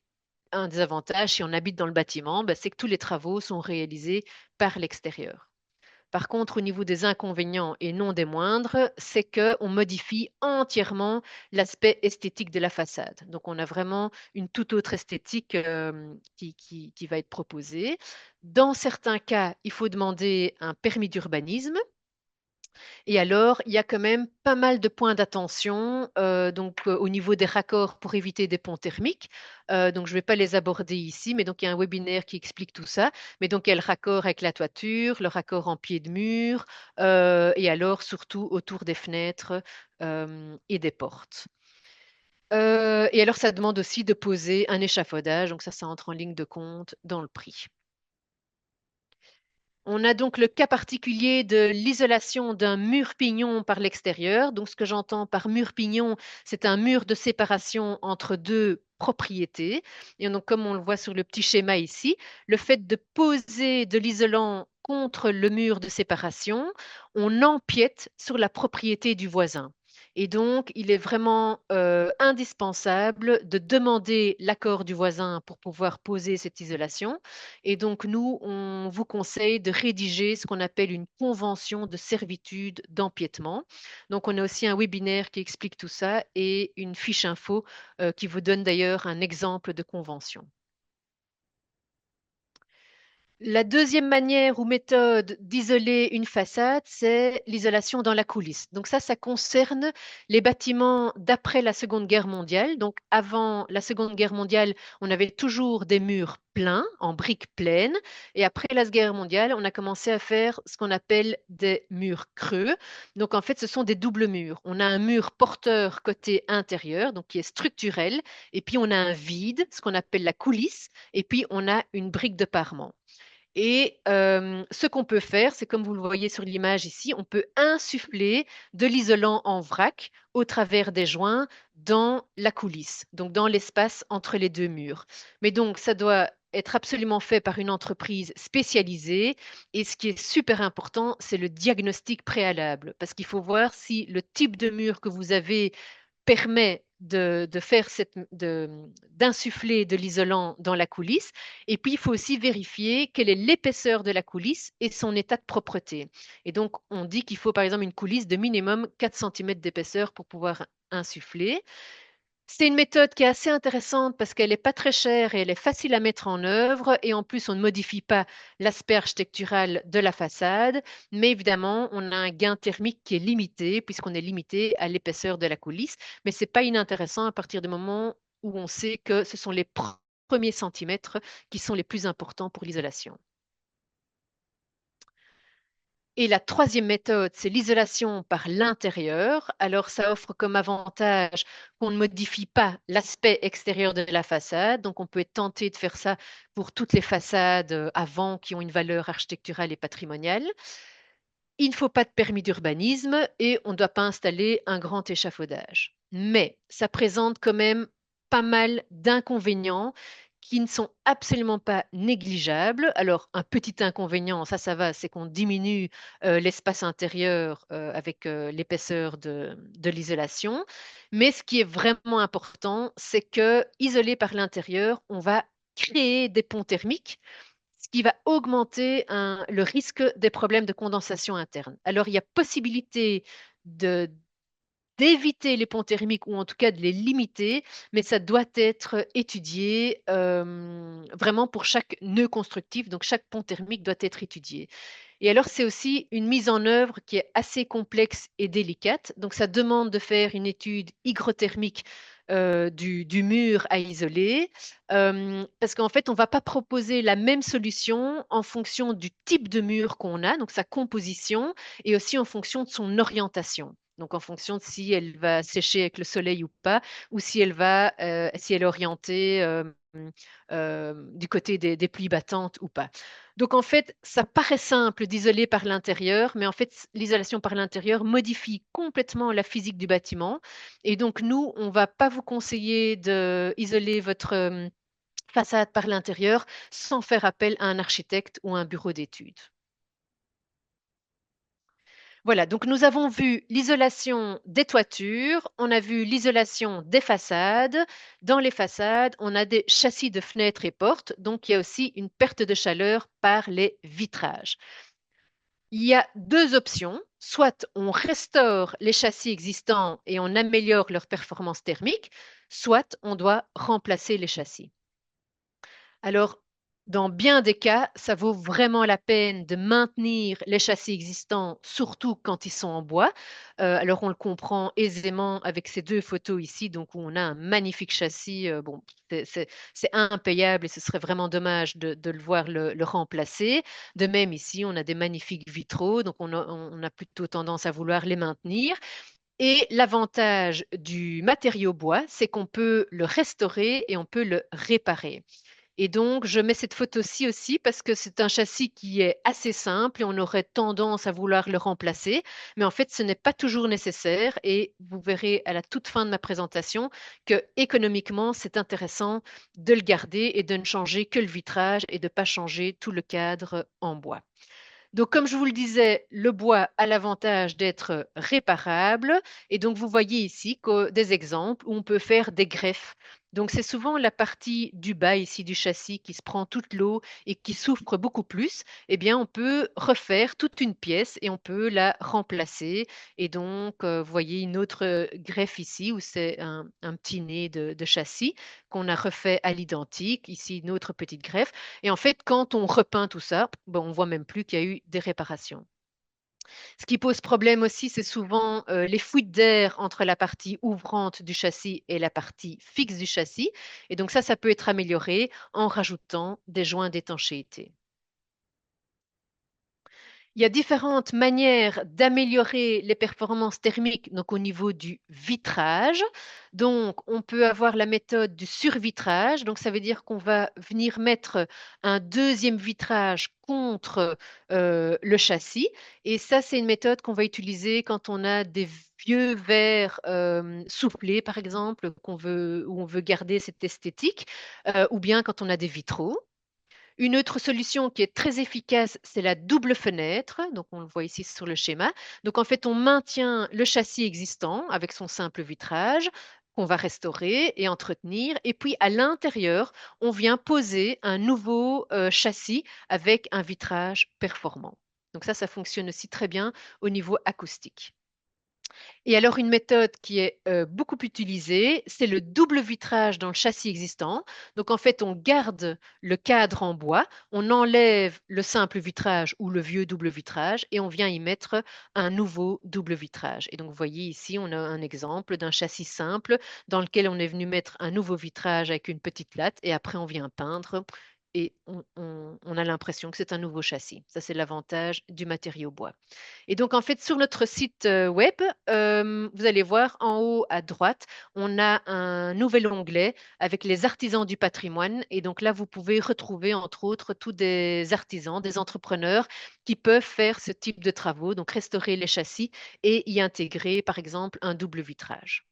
[SPEAKER 2] un des avantages, si on habite dans le bâtiment, ben, c'est que tous les travaux sont réalisés par l'extérieur. Par contre, au niveau des inconvénients et non des moindres, c'est qu'on modifie entièrement l'aspect esthétique de la façade. Donc, on a vraiment une toute autre esthétique qui va être proposée. Dans certains cas, il faut demander un permis d'urbanisme. Et alors, il y a quand même pas mal de points d'attention au niveau des raccords pour éviter des ponts thermiques. Donc, je ne vais pas les aborder ici, mais donc il y a un webinaire qui explique tout ça. Mais donc, il y a le raccord avec la toiture, le raccord en pied de mur, et alors surtout autour des fenêtres et des portes. Et alors, ça demande aussi de poser un échafaudage. Donc, ça entre en ligne de compte dans le prix. On a donc le cas particulier de l'isolation d'un mur pignon par l'extérieur. Donc, ce que j'entends par mur pignon, c'est un mur de séparation entre deux propriétés. Et donc, comme on le voit sur le petit schéma ici, le fait de poser de l'isolant contre le mur de séparation, on empiète sur la propriété du voisin. Et donc, il est vraiment indispensable de demander l'accord du voisin pour pouvoir poser cette isolation. Et donc, nous, on vous conseille de rédiger ce qu'on appelle une convention de servitude d'empiètement. Donc, on a aussi un webinaire qui explique tout ça et une fiche info qui vous donne d'ailleurs un exemple de convention. La deuxième manière ou méthode d'isoler une façade, c'est l'isolation dans la coulisse. Donc ça concerne les bâtiments d'après la Seconde Guerre mondiale. Donc avant la Seconde Guerre mondiale, on avait toujours des murs pleins, en briques pleines. Et après la Guerre mondiale, on a commencé à faire ce qu'on appelle des murs creux. Donc en fait, ce sont des doubles murs. On a un mur porteur côté intérieur, donc qui est structurel. Et puis on a un vide, ce qu'on appelle la coulisse. Et puis on a une brique de parement. Et ce qu'on peut faire, c'est comme vous le voyez sur l'image ici, on peut insuffler de l'isolant en vrac au travers des joints dans la coulisse, donc dans l'espace entre les deux murs. Mais donc, ça doit être absolument fait par une entreprise spécialisée. Et ce qui est super important, c'est le diagnostic préalable, parce qu'il faut voir si le type de mur que vous avez permet d'insuffler de l'isolant dans la coulisse. Et puis, il faut aussi vérifier quelle est l'épaisseur de la coulisse et son état de propreté. Et donc, on dit qu'il faut par exemple une coulisse de minimum 4 cm d'épaisseur pour pouvoir insuffler. C'est une méthode qui est assez intéressante parce qu'elle n'est pas très chère et elle est facile à mettre en œuvre. Et en plus, on ne modifie pas l'aspect architectural de la façade. Mais évidemment, on a un gain thermique qui est limité puisqu'on est limité à l'épaisseur de la coulisse. Mais ce n'est pas inintéressant à partir du moment où on sait que ce sont les premiers centimètres qui sont les plus importants pour l'isolation. Et la troisième méthode, c'est l'isolation par l'intérieur. Alors, ça offre comme avantage qu'on ne modifie pas l'aspect extérieur de la façade. Donc, on peut être tenté de faire ça pour toutes les façades avant qui ont une valeur architecturale et patrimoniale. Il ne faut pas de permis d'urbanisme et on ne doit pas installer un grand échafaudage. Mais ça présente quand même pas mal d'inconvénients qui ne sont absolument pas négligeables. Alors, un petit inconvénient, ça va, c'est qu'on diminue l'espace intérieur avec l'épaisseur de l'isolation. Mais ce qui est vraiment important, c'est que, isolé par l'intérieur, on va créer des ponts thermiques ce qui va augmenter le risque des problèmes de condensation interne. Alors, il y a possibilité de d'éviter les ponts thermiques ou en tout cas de les limiter, mais ça doit être étudié vraiment pour chaque nœud constructif. Donc, chaque pont thermique doit être étudié. Et alors, c'est aussi une mise en œuvre qui est assez complexe et délicate. Donc, ça demande de faire une étude hygrothermique du mur à isoler, parce qu'en fait, on ne va pas proposer la même solution en fonction du type de mur qu'on a, donc sa composition, et aussi en fonction de son orientation. Donc, en fonction de si elle va sécher avec le soleil ou pas, ou si elle est orientée du côté des pluies battantes ou pas. Donc en fait, ça paraît simple d'isoler par l'intérieur, mais en fait, l'isolation par l'intérieur modifie complètement la physique du bâtiment. Et donc nous, on va pas vous conseiller d'isoler votre façade par l'intérieur sans faire appel à un architecte ou un bureau d'études. Voilà, donc nous avons vu l'isolation des toitures, on a vu l'isolation des façades. Dans les façades, on a des châssis de fenêtres et portes, donc il y a aussi une perte de chaleur par les vitrages. Il y a deux options, soit on restaure les châssis existants et on améliore leur performance thermique, soit on doit remplacer les châssis. Alors, dans bien des cas, ça vaut vraiment la peine de maintenir les châssis existants, surtout quand ils sont en bois. Alors, on le comprend aisément avec ces deux photos ici, donc où on a un magnifique châssis. Bon, c'est impayable et ce serait vraiment dommage de le voir le remplacer. De même, ici, on a des magnifiques vitraux, donc on a plutôt tendance à vouloir les maintenir. Et l'avantage du matériau bois, c'est qu'on peut le restaurer et on peut le réparer. Et donc, je mets cette photo-ci aussi parce que c'est un châssis qui est assez simple et on aurait tendance à vouloir le remplacer. Mais en fait, ce n'est pas toujours nécessaire et vous verrez à la toute fin de ma présentation que économiquement, c'est intéressant de le garder et de ne changer que le vitrage et de ne pas changer tout le cadre en bois. Donc, comme je vous le disais, le bois a l'avantage d'être réparable. Et donc, vous voyez ici des exemples où on peut faire des greffes. Donc, c'est souvent la partie du bas ici du châssis qui se prend toute l'eau et qui souffre beaucoup plus. Eh bien, on peut refaire toute une pièce et on peut la remplacer. Et donc, vous voyez une autre greffe ici où c'est un petit nez de châssis qu'on a refait à l'identique. Ici, une autre petite greffe. Et en fait, quand on repeint tout ça, ben, on voit même plus qu'il y a eu des réparations. Ce qui pose problème aussi, c'est souvent les fuites d'air entre la partie ouvrante du châssis et la partie fixe du châssis. Et donc ça peut être amélioré en rajoutant des joints d'étanchéité. Il y a différentes manières d'améliorer les performances thermiques donc au niveau du vitrage. Donc, on peut avoir la méthode du survitrage. Donc, ça veut dire qu'on va venir mettre un deuxième vitrage contre le châssis. Et ça, c'est une méthode qu'on va utiliser quand on a des vieux verres soufflés, par exemple, où on veut garder cette esthétique, ou bien quand on a des vitraux. Une autre solution qui est très efficace, c'est la double fenêtre. Donc, on le voit ici sur le schéma. Donc, en fait, on maintient le châssis existant avec son simple vitrage qu'on va restaurer et entretenir. Et puis, à l'intérieur, on vient poser un nouveau châssis avec un vitrage performant. Donc, ça fonctionne aussi très bien au niveau acoustique. Et alors, une méthode qui est beaucoup utilisée, c'est le double vitrage dans le châssis existant. Donc, en fait, on garde le cadre en bois, on enlève le simple vitrage ou le vieux double vitrage et on vient y mettre un nouveau double vitrage. Et donc, vous voyez ici, on a un exemple d'un châssis simple dans lequel on est venu mettre un nouveau vitrage avec une petite latte et après, on vient peindre et on a l'impression que c'est un nouveau châssis. Ça, c'est l'avantage du matériau bois. Et donc, en fait, sur notre site web, vous allez voir en haut à droite, on a un nouvel onglet avec les artisans du patrimoine. Et donc là, vous pouvez retrouver, entre autres, tous des artisans, des entrepreneurs qui peuvent faire ce type de travaux, donc restaurer les châssis et y intégrer, par exemple, un double vitrage.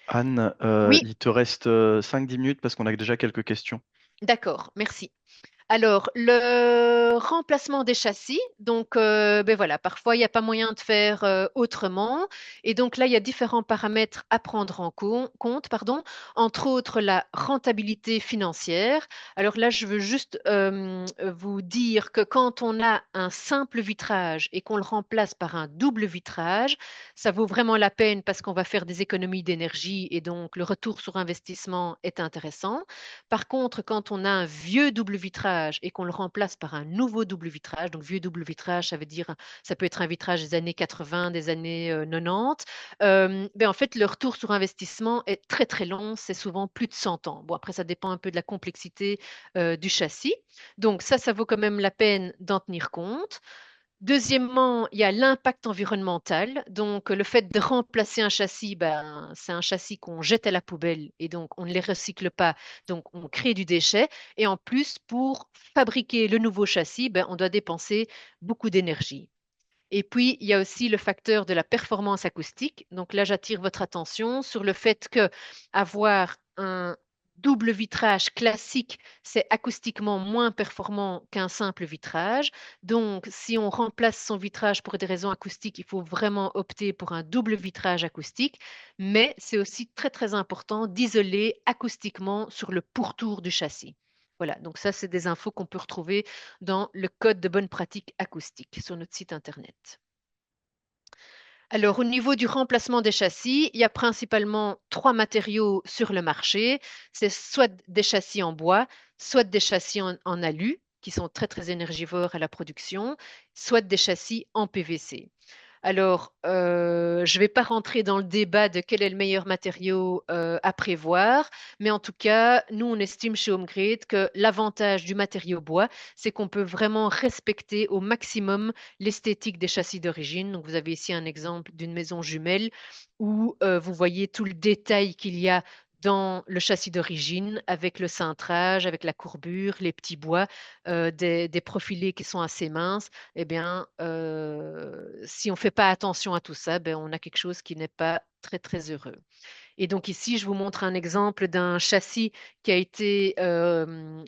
[SPEAKER 1] Anne,
[SPEAKER 2] Oui,
[SPEAKER 1] il te reste 5-10 minutes parce qu'on a déjà quelques questions.
[SPEAKER 2] d'accord, merci. Alors, le remplacement des châssis, donc ben voilà, parfois il n'y a pas moyen de faire autrement. Et donc là, il y a différents paramètres à prendre en compte, pardon, entre autres la rentabilité financière. Alors là, je veux juste vous dire que quand on a un simple vitrage et qu'on le remplace par un double vitrage, ça vaut vraiment la peine parce qu'on va faire des économies d'énergie et donc le retour sur investissement est intéressant. Par contre, quand on a un vieux double vitrage et qu'on le remplace par un nouveau double vitrage, donc vieux double vitrage, ça veut dire, ça peut être un vitrage des années 80, des années 90, ben en fait, le retour sur investissement est très très long, c'est souvent plus de 100 ans. Bon, après, ça dépend un peu de la complexité du châssis. Donc ça vaut quand même la peine d'en tenir compte. Deuxièmement, il y a l'impact environnemental. Donc, le fait de remplacer un châssis, ben, c'est un châssis qu'on jette à la poubelle et donc on ne les recycle pas. Donc, on crée du déchet. Et en plus, pour fabriquer le nouveau châssis, ben, on doit dépenser beaucoup d'énergie. Et puis, il y a aussi le facteur de la performance acoustique. Donc là, j'attire votre attention sur le fait que avoir un double vitrage classique, c'est acoustiquement moins performant qu'un simple vitrage. Donc, si on remplace son vitrage pour des raisons acoustiques, il faut vraiment opter pour un double vitrage acoustique. Mais c'est aussi très, très important d'isoler acoustiquement sur le pourtour du châssis. Voilà, donc ça, c'est des infos qu'on peut retrouver dans le code de bonne pratique acoustique sur notre site internet. Alors, au niveau du remplacement des châssis, il y a principalement trois matériaux sur le marché. C'est soit des châssis en bois, soit des châssis en alu, qui sont très, très énergivores à la production, soit des châssis en PVC. Alors, je ne vais pas rentrer dans le débat de quel est le meilleur matériau à prévoir, mais en tout cas, nous, on estime chez HomeGrade que l'avantage du matériau bois, c'est qu'on peut vraiment respecter au maximum l'esthétique des châssis d'origine. Donc, vous avez ici un exemple d'une maison jumelle où vous voyez tout le détail qu'il y a dans le châssis d'origine, avec le cintrage, avec la courbure, les petits bois, des profilés qui sont assez minces. Eh bien, si on ne fait pas attention à tout ça, ben, on a quelque chose qui n'est pas très, très heureux. Et donc ici, je vous montre un exemple d'un châssis qui a été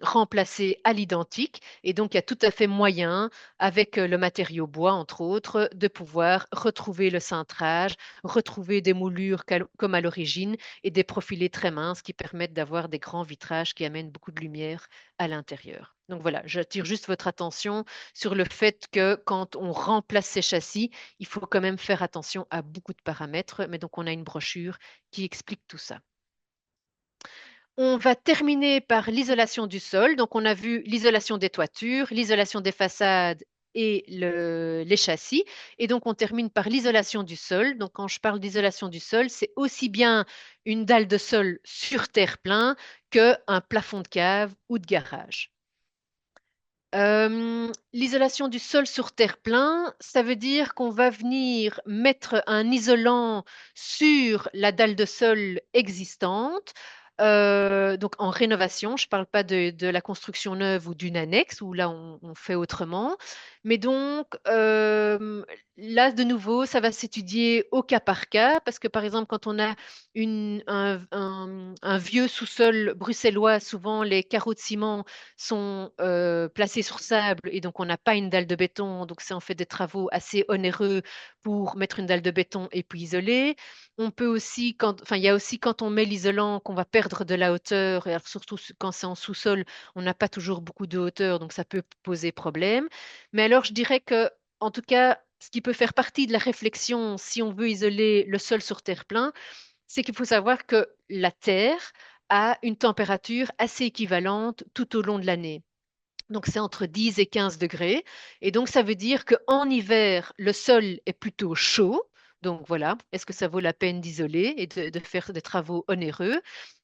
[SPEAKER 2] remplacé à l'identique. Et donc, il y a tout à fait moyen, avec le matériau bois, entre autres, de pouvoir retrouver le cintrage, retrouver des moulures comme à l'origine et des profilés très minces qui permettent d'avoir des grands vitrages qui amènent beaucoup de lumière à l'intérieur. Donc voilà, j'attire juste votre attention sur le fait que quand on remplace ces châssis, il faut quand même faire attention à beaucoup de paramètres. Mais donc, on a une brochure qui explique tout ça. On va terminer par l'isolation du sol. Donc, on a vu l'isolation des toitures, l'isolation des façades et les châssis. Et donc, on termine par l'isolation du sol. Donc, quand je parle d'isolation du sol, c'est aussi bien une dalle de sol sur terre-plein qu'un plafond de cave ou de garage. L'isolation du sol sur terre-plein, ça veut dire qu'on va venir mettre un isolant sur la dalle de sol existante, donc en rénovation. Je ne parle pas de la construction neuve ou d'une annexe où là on fait autrement. Mais donc là, de nouveau, ça va s'étudier au cas par cas parce que par exemple, quand on a un vieux sous-sol bruxellois, souvent les carreaux de ciment sont placés sur sable et donc on n'a pas une dalle de béton. Donc c'est en fait des travaux assez onéreux pour mettre une dalle de béton et puis isoler. On peut aussi, enfin il y a aussi quand on met l'isolant qu'on va perdre de la hauteur, et alors surtout quand c'est en sous-sol, on n'a pas toujours beaucoup de hauteur, donc ça peut poser problème. Mais alors je dirais que, en tout cas, ce qui peut faire partie de la réflexion si on veut isoler le sol sur terre-plein, c'est qu'il faut savoir que la Terre a une température assez équivalente tout au long de l'année. Donc, c'est entre 10 et 15 degrés. Et donc, ça veut dire qu'en hiver, le sol est plutôt chaud. Donc, voilà, est-ce que ça vaut la peine d'isoler et de faire des travaux onéreux?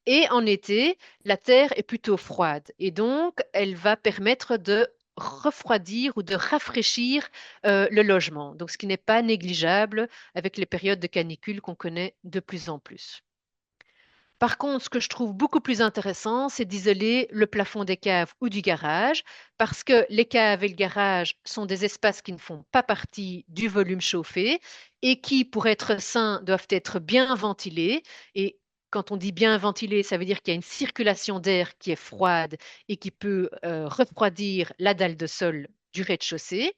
[SPEAKER 2] Et en été, la terre est plutôt froide. Et donc, elle va permettre de refroidir ou de rafraîchir le logement. Donc, ce qui n'est pas négligeable avec les périodes de canicule qu'on connaît de plus en plus. Par contre, ce que je trouve beaucoup plus intéressant, c'est d'isoler le plafond des caves ou du garage, parce que les caves et le garage sont des espaces qui ne font pas partie du volume chauffé et qui, pour être sains, doivent être bien ventilés. Et quand on dit bien ventilés, ça veut dire qu'il y a une circulation d'air qui est froide et qui peut refroidir la dalle de sol du rez-de-chaussée.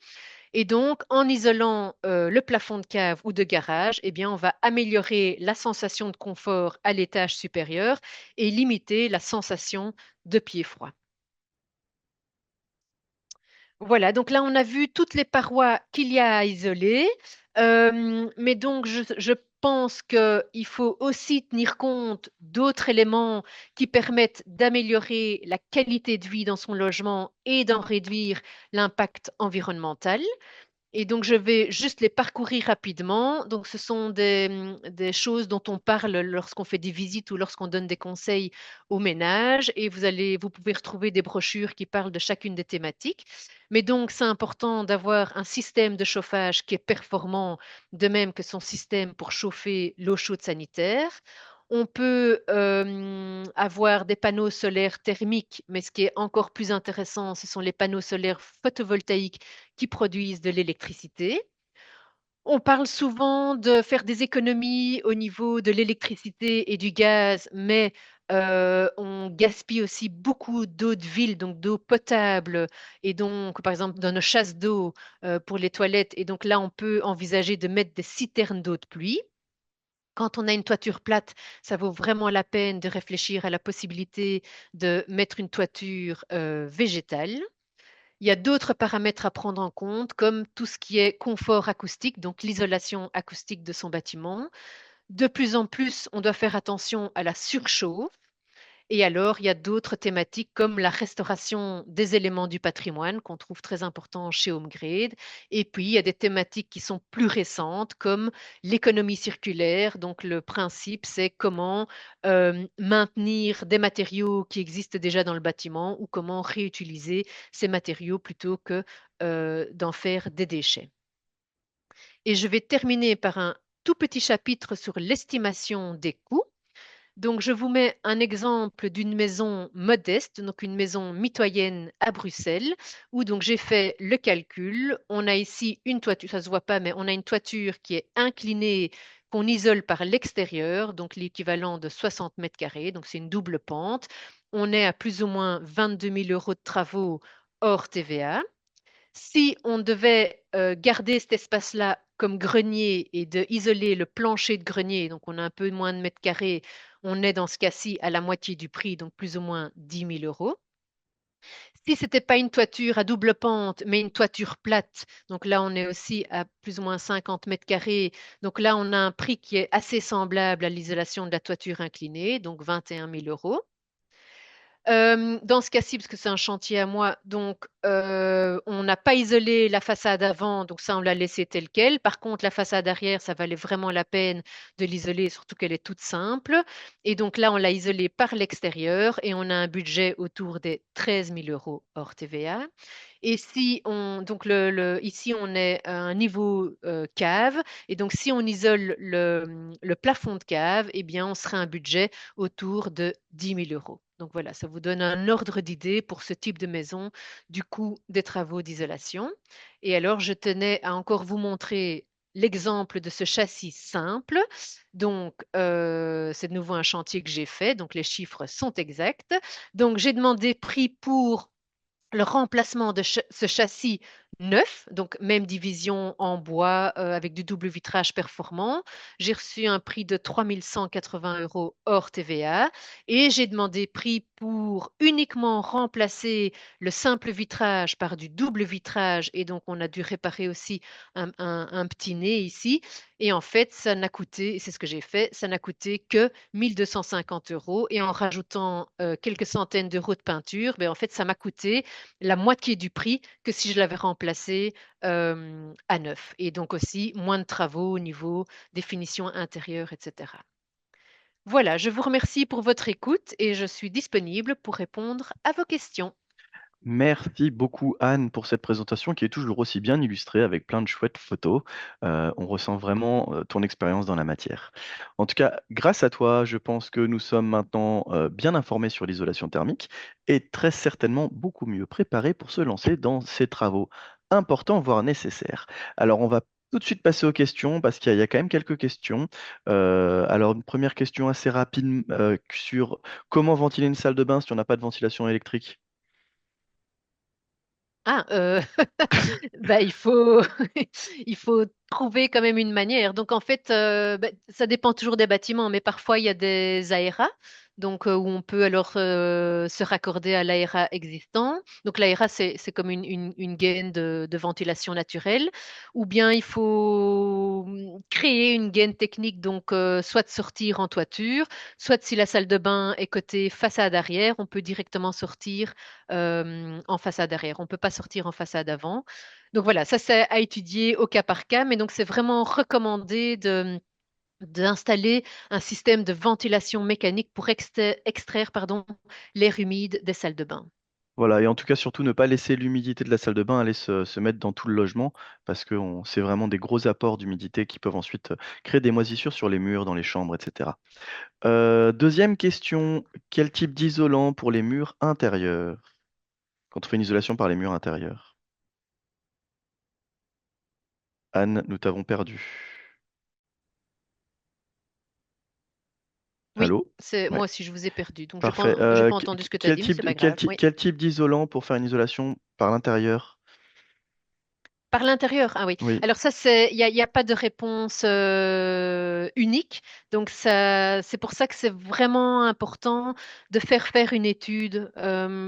[SPEAKER 2] Et donc, en isolant le plafond de cave ou de garage, eh bien, on va améliorer la sensation de confort à l'étage supérieur et limiter la sensation de pied froid. Voilà, donc là, on a vu toutes les parois qu'il y a à isoler. Mais donc, je pense qu'il faut aussi tenir compte d'autres éléments qui permettent d'améliorer la qualité de vie dans son logement et d'en réduire l'impact environnemental. Et donc, je vais juste les parcourir rapidement. Donc, ce sont des choses dont on parle lorsqu'on fait des visites ou lorsqu'on donne des conseils au ménage. Et vous pouvez retrouver des brochures qui parlent de chacune des thématiques. Mais donc, c'est important d'avoir un système de chauffage qui est performant, de même que son système pour chauffer l'eau chaude sanitaire. On peut avoir des panneaux solaires thermiques, mais ce qui est encore plus intéressant, ce sont les panneaux solaires photovoltaïques qui produisent de l'électricité. On parle souvent de faire des économies au niveau de l'électricité et du gaz, mais on gaspille aussi beaucoup d'eau de ville, donc d'eau potable, et donc, par exemple, dans nos chasses d'eau pour les toilettes. Et donc là, on peut envisager de mettre des citernes d'eau de pluie. Quand on a une toiture plate, ça vaut vraiment la peine de réfléchir à la possibilité de mettre une toiture végétale. Il y a d'autres paramètres à prendre en compte, comme tout ce qui est confort acoustique, donc l'isolation acoustique de son bâtiment. De plus en plus, on doit faire attention à la surchauffe. Et alors, il y a d'autres thématiques comme la restauration des éléments du patrimoine qu'on trouve très important chez HomeGrade. Et puis, il y a des thématiques qui sont plus récentes comme l'économie circulaire. Donc, le principe, c'est comment maintenir des matériaux qui existent déjà dans le bâtiment ou comment réutiliser ces matériaux plutôt que d'en faire des déchets. Et je vais terminer par un tout petit chapitre sur l'estimation des coûts. Donc, je vous mets un exemple d'une maison modeste, donc une maison mitoyenne à Bruxelles, où donc j'ai fait le calcul. On a ici une toiture, ça se voit pas, mais on a une toiture qui est inclinée, qu'on isole par l'extérieur, donc l'équivalent de 60 mètres carrés, donc c'est une double pente. On est à plus ou moins 22 000 euros de travaux hors TVA. Si on devait garder cet espace-là comme grenier et de isoler le plancher de grenier, donc on a un peu moins de mètres carrés, on est dans ce cas-ci à la moitié du prix, donc plus ou moins 10 000 euros. Si ce n'était pas une toiture à double pente, mais une toiture plate, donc là on est aussi à plus ou moins 50 mètres carrés, donc là on a un prix qui est assez semblable à l'isolation de la toiture inclinée, donc 21 000 euros. Dans ce cas-ci, parce que c'est un chantier à moi, donc on n'a pas isolé la façade avant, donc ça on l'a laissé tel quel. Par contre, la façade arrière, ça valait vraiment la peine de l'isoler, surtout qu'elle est toute simple. Et donc là, on l'a isolée par l'extérieur et on a un budget autour des 13 000 euros hors TVA. Et si on, donc ici, on est à un niveau cave. Et donc, si on isole le plafond de cave, eh bien, on sera un budget autour de 10 000 euros. Donc voilà, ça vous donne un ordre d'idée pour ce type de maison du coût des travaux d'isolation. Et alors, je tenais à encore vous montrer l'exemple de ce châssis simple. Donc, c'est de nouveau un chantier que j'ai fait. Donc, les chiffres sont exacts. Donc, j'ai demandé prix pour le remplacement de ce châssis neuf, donc même division en bois avec du double vitrage performant. J'ai reçu un prix de 3 180 euros hors TVA et j'ai demandé prix pour uniquement remplacer le simple vitrage par du double vitrage et donc on a dû réparer aussi un petit nez ici. Et en fait, ça n'a coûté, et c'est ce que j'ai fait, ça n'a coûté que 1 250 euros. Et en rajoutant quelques centaines d'euros de peinture, ben, en fait, ça m'a coûté la moitié du prix que si je l'avais remplacé à neuf. Et donc aussi moins de travaux au niveau des finitions intérieures, etc. Voilà, je vous remercie pour votre écoute et je suis disponible pour répondre à vos questions.
[SPEAKER 1] Merci beaucoup Anne pour cette présentation qui est toujours aussi bien illustrée avec plein de chouettes photos. On ressent vraiment ton expérience dans la matière. En tout cas, grâce à toi, je pense que nous sommes maintenant bien informés sur l'isolation thermique et très certainement beaucoup mieux préparés pour se lancer dans ces travaux importants, voire nécessaires. Alors, on va tout de suite passer aux questions parce qu'il y a quand même quelques questions. Alors, une première question assez rapide sur comment ventiler une salle de bain si on n'a pas de ventilation électrique.
[SPEAKER 2] Ah, bah, il faut trouver quand même une manière. Donc, en fait, bah, ça dépend toujours des bâtiments, mais parfois, il y a des aérats. donc où on peut alors se raccorder à l'AERA existant. Donc l'AERA, c'est comme une gaine de ventilation naturelle, ou bien il faut créer une gaine technique, donc soit de sortir en toiture, soit si la salle de bain est côté façade arrière, on peut directement sortir en façade arrière. On ne peut pas sortir en façade avant. Donc voilà, ça c'est à étudier au cas par cas, mais donc c'est vraiment recommandé d'installer un système de ventilation mécanique pour extraire pardon, l'air humide des salles de bain.
[SPEAKER 1] Voilà, et en tout cas, surtout ne pas laisser l'humidité de la salle de bain aller se mettre dans tout le logement, parce que c'est vraiment des gros apports d'humidité qui peuvent ensuite créer des moisissures sur les murs, dans les chambres, etc. Deuxième question, quel type d'isolant pour les murs intérieurs? Quand on fait une isolation par les murs intérieurs. Anne, nous t'avons perdu.
[SPEAKER 2] Oui,
[SPEAKER 1] Allô?
[SPEAKER 2] c'est
[SPEAKER 1] Ouais,
[SPEAKER 2] moi aussi je vous ai perdu, donc
[SPEAKER 1] parfait.
[SPEAKER 2] j'ai pas entendu ce que tu as dit, mais c'est pas grave. Oui.
[SPEAKER 1] Quel type d'isolant pour faire une isolation par l'intérieur?
[SPEAKER 2] Par l'intérieur, ah oui.
[SPEAKER 1] Oui,
[SPEAKER 2] Alors ça, il y a pas de réponse unique. Donc ça, c'est pour ça que c'est vraiment important de faire une étude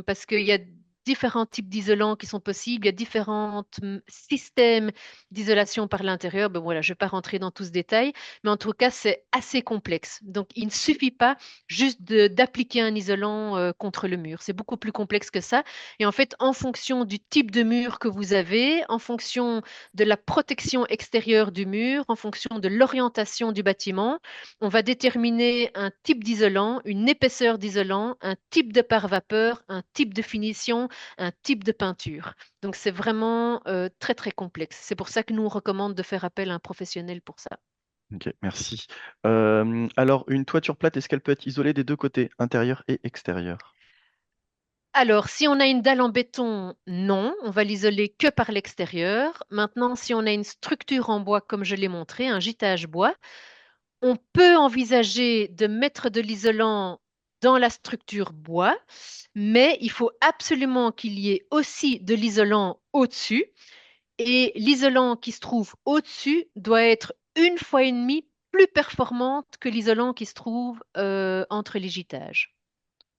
[SPEAKER 2] parce qu'il y a différents types d'isolants qui sont possibles. Il y a différents systèmes d'isolation par l'intérieur. Ben voilà, je vais pas rentrer dans tout ce détail, mais en tout cas, c'est assez complexe. Donc il ne suffit pas juste d'appliquer un isolant contre le mur. C'est beaucoup plus complexe que ça. Et en fait, en fonction du type de mur que vous avez, en fonction de la protection extérieure du mur, en fonction de l'orientation du bâtiment, on va déterminer un type d'isolant, une épaisseur d'isolant, un type de pare-vapeur, un type de finition, un type de peinture. Donc c'est vraiment très très complexe. C'est pour ça que nous on recommande de faire appel à un professionnel pour ça.
[SPEAKER 1] ok, merci. Alors, une toiture plate, est-ce qu'elle peut être isolée des deux côtés, intérieur et extérieur?
[SPEAKER 2] Alors, si on a une dalle en béton, non, on va l'isoler que par l'extérieur. Maintenant, si on a une structure en bois, comme je l'ai montré, un gîtage bois, on peut envisager de mettre de l'isolant dans la structure bois, mais il faut absolument qu'il y ait aussi de l'isolant au-dessus. Et l'isolant qui se trouve au-dessus doit être une fois et demie plus performante que l'isolant qui se trouve entre les gîtages.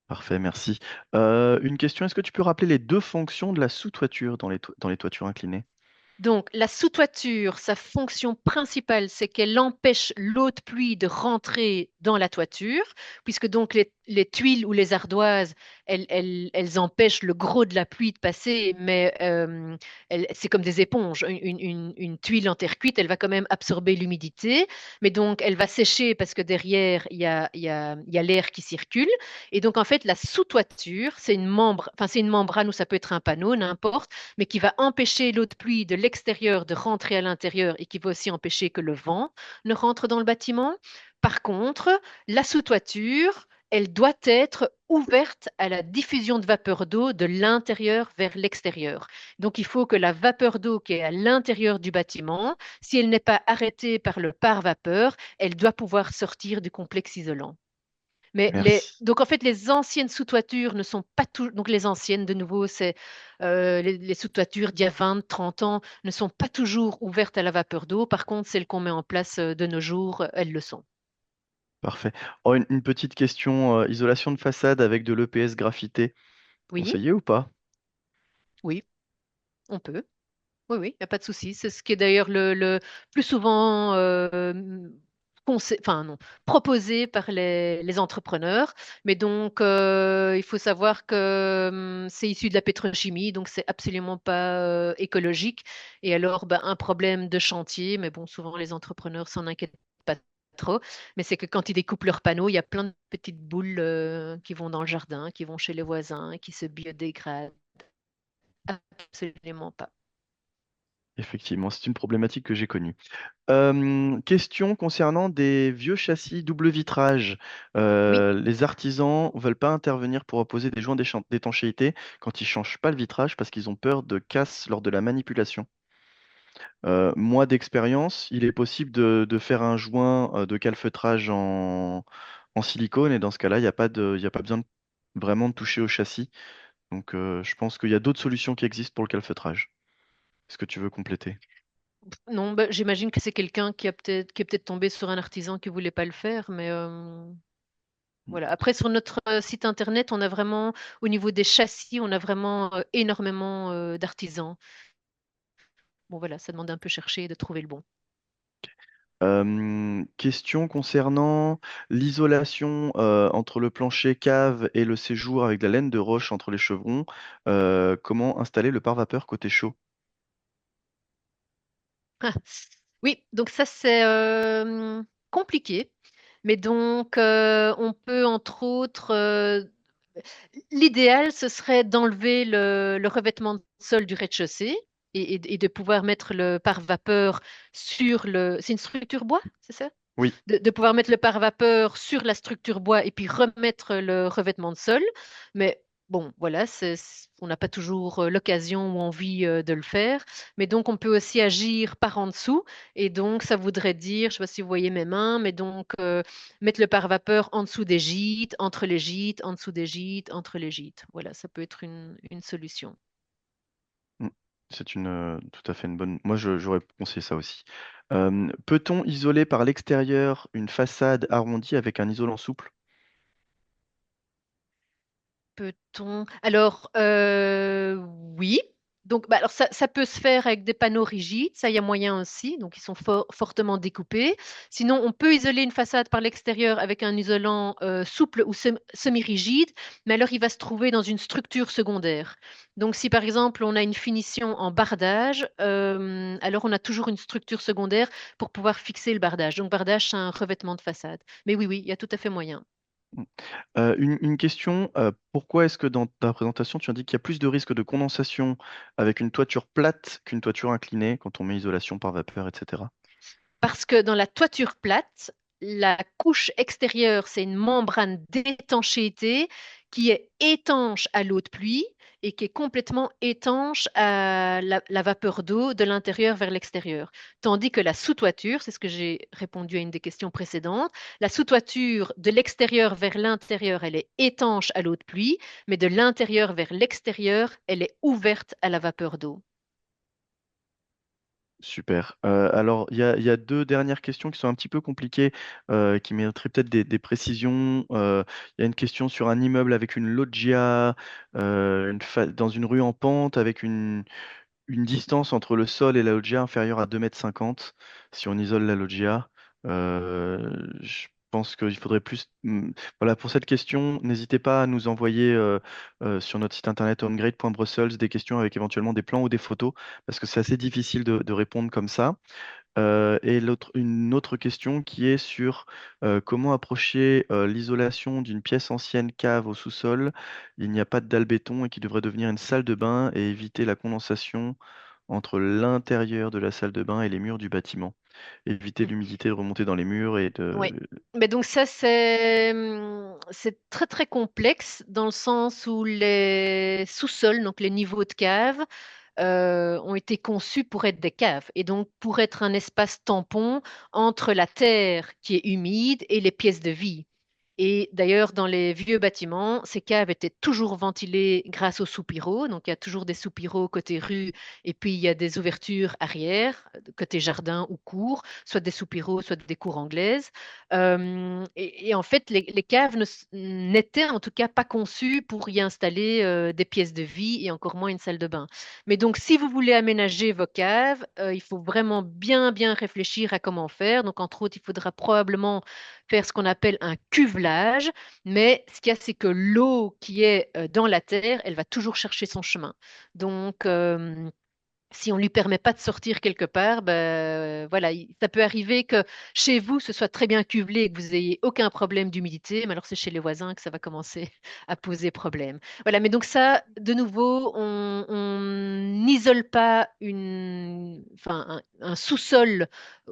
[SPEAKER 1] Parfait, merci. Une question, est-ce que tu peux rappeler les deux fonctions de la sous-toiture dans les toitures inclinées?
[SPEAKER 2] Donc, la sous-toiture, sa fonction principale, c'est qu'elle empêche l'eau de pluie de rentrer dans la toiture, puisque donc les tuiles ou les ardoises, elles empêchent le gros de la pluie de passer, mais c'est comme des éponges. Une tuile en terre cuite, elle va quand même absorber l'humidité, mais donc elle va sécher parce que derrière, il y a l'air qui circule. Et donc, en fait, la sous-toiture, c'est une membrane ou ça peut être un panneau, n'importe, mais qui va empêcher l'eau de pluie de l'extérieur de rentrer à l'intérieur et qui va aussi empêcher que le vent ne rentre dans le bâtiment. Par contre, la sous-toiture, elle doit être ouverte à la diffusion de vapeur d'eau de l'intérieur vers l'extérieur. Donc, il faut que la vapeur d'eau qui est à l'intérieur du bâtiment, si elle n'est pas arrêtée par le pare-vapeur, elle doit pouvoir sortir du complexe isolant. Mais
[SPEAKER 1] Merci.
[SPEAKER 2] donc en fait, les anciennes sous-toitures ne sont pas toujours, donc les anciennes, de nouveau, c'est les sous-toitures d'il y a 20, 30 ans ne sont pas toujours ouvertes à la vapeur d'eau. Par contre, celles qu'on met en place de nos jours, elles le sont.
[SPEAKER 1] Parfait. Oh, une petite question, isolation de façade avec de l'EPS graphité,
[SPEAKER 2] Oui,
[SPEAKER 1] conseillé ou pas?
[SPEAKER 2] oui, on peut. Oui, oui, il n'y a pas de souci. C'est ce qui est d'ailleurs le plus souvent enfin, non, proposé par les entrepreneurs. Mais donc, il faut savoir que c'est issu de la pétrochimie, donc c'est absolument pas écologique. Et alors, ben, un problème de chantier, mais bon, souvent les entrepreneurs s'en inquiètent pas trop, mais c'est que quand ils découpent leurs panneaux, il y a plein de petites boules qui vont dans le jardin, qui vont chez les voisins, qui se biodégradent. Absolument pas.
[SPEAKER 1] Effectivement, c'est une problématique que j'ai connue. Question concernant des vieux châssis double vitrage.
[SPEAKER 2] Oui.
[SPEAKER 1] Les artisans veulent pas intervenir pour opposer des joints d'étanchéité quand ils changent pas le vitrage parce qu'ils ont peur de casse lors de la manipulation. Moi, d'expérience, il est possible de faire un joint de calfeutrage en silicone et dans ce cas-là, il y a pas besoin vraiment de toucher au châssis. Donc, je pense qu'il y a d'autres solutions qui existent pour le calfeutrage. Est-ce que tu veux compléter?
[SPEAKER 2] Non, bah, j'imagine que c'est quelqu'un qui est peut-être tombé sur un artisan qui voulait pas le faire, mais Voilà. Après, sur notre site internet, on a vraiment, au niveau des châssis, on a vraiment énormément d'artisans. Bon, voilà, ça demande un peu chercher et de trouver le bon.
[SPEAKER 1] Question concernant l'isolation entre le plancher cave et le séjour avec de la laine de roche entre les chevrons. Comment installer le pare-vapeur côté chaud?
[SPEAKER 2] Ah, oui, donc ça c'est compliqué, mais donc on peut entre autres, l'idéal ce serait d'enlever le revêtement de sol du rez-de-chaussée et de pouvoir mettre le pare-vapeur sur le. C'est une structure bois, c'est ça?
[SPEAKER 1] Oui.
[SPEAKER 2] De pouvoir mettre le pare-vapeur sur la structure bois et puis remettre le revêtement de sol. Mais bon, voilà, on n'a pas toujours l'occasion ou envie de le faire. Mais donc, on peut aussi agir par en dessous. Et donc, ça voudrait dire, je ne sais pas si vous voyez mes mains, mais donc, mettre le pare-vapeur en dessous des gîtes, entre les gîtes, en dessous des gîtes, entre les gîtes. Voilà, ça peut être une solution.
[SPEAKER 1] Mm. C'est tout à fait une bonne. Moi, j'aurais conseillé ça aussi. Peut-on isoler par l'extérieur une façade arrondie avec un isolant souple?
[SPEAKER 2] Peut-on? Alors, oui. Donc, bah, alors ça peut se faire avec des panneaux rigides, ça, il y a moyen aussi. Donc, ils sont fortement découpés. Sinon, on peut isoler une façade par l'extérieur avec un isolant souple ou semi-rigide, mais alors il va se trouver dans une structure secondaire. Donc, si par exemple, on a une finition en bardage, alors on a toujours une structure secondaire pour pouvoir fixer le bardage. Donc, bardage, c'est un revêtement de façade. Mais oui, oui, il y a tout à fait moyen.
[SPEAKER 1] Mm. Une question, pourquoi est-ce que dans ta présentation, tu indiques qu'il y a plus de risque de condensation avec une toiture plate qu'une toiture inclinée quand on met isolation par vapeur, etc.
[SPEAKER 2] Parce que dans la toiture plate, la couche extérieure, c'est une membrane d'étanchéité qui est étanche à l'eau de pluie et qui est complètement étanche à la vapeur d'eau de l'intérieur vers l'extérieur. Tandis que la sous-toiture, c'est ce que j'ai répondu à une des questions précédentes, la sous-toiture de l'extérieur vers l'intérieur, elle est étanche à l'eau de pluie, mais de l'intérieur vers l'extérieur, elle est ouverte à la vapeur d'eau.
[SPEAKER 1] Super. Alors, il y a deux dernières questions qui sont un petit peu compliquées, qui mériteraient peut-être des précisions. Il y a une question sur un immeuble avec une loggia, dans une rue en pente, avec une distance entre le sol et la loggia inférieure à 2,50 m si on isole la loggia. Je pense qu'il faudrait plus. Voilà, pour cette question, n'hésitez pas à nous envoyer sur notre site internet homegrade.brussels des questions avec éventuellement des plans ou des photos, parce que c'est assez difficile de répondre comme ça. Et une autre question qui est sur comment approcher l'isolation d'une pièce ancienne cave au sous-sol. Il n'y a pas de dalle béton et qui devrait devenir une salle de bain et éviter la condensation entre l'intérieur de la salle de bain et les murs du bâtiment. Éviter l'humidité de remonter dans les murs et de.
[SPEAKER 2] Oui. Mais donc ça, c'est très très complexe dans le sens où les sous-sols, donc les niveaux de cave, ont été conçus pour être des caves et donc pour être un espace tampon entre la terre qui est humide et les pièces de vie. Et d'ailleurs, dans les vieux bâtiments, ces caves étaient toujours ventilées grâce aux soupiraux. Donc, il y a toujours des soupiraux côté rue et puis il y a des ouvertures arrière, côté jardin ou cour, soit des soupiraux, soit des cours anglaises. Et en fait, les caves n'étaient en tout cas pas conçues pour y installer des pièces de vie et encore moins une salle de bain. Mais donc, si vous voulez aménager vos caves, il faut vraiment bien, bien réfléchir à comment faire. Donc, entre autres, il faudra probablement faire ce qu'on appelle un cuvelage, mais ce qu'il y a, c'est que l'eau qui est dans la terre, elle va toujours chercher son chemin. Donc, si on lui permet pas de sortir quelque part, ben, voilà, ça peut arriver que chez vous, ce soit très bien cuvelé et que vous ayez aucun problème d'humidité, mais alors c'est chez les voisins que ça va commencer à poser problème. Voilà, mais donc ça, de nouveau, on n'isole pas un sous-sol,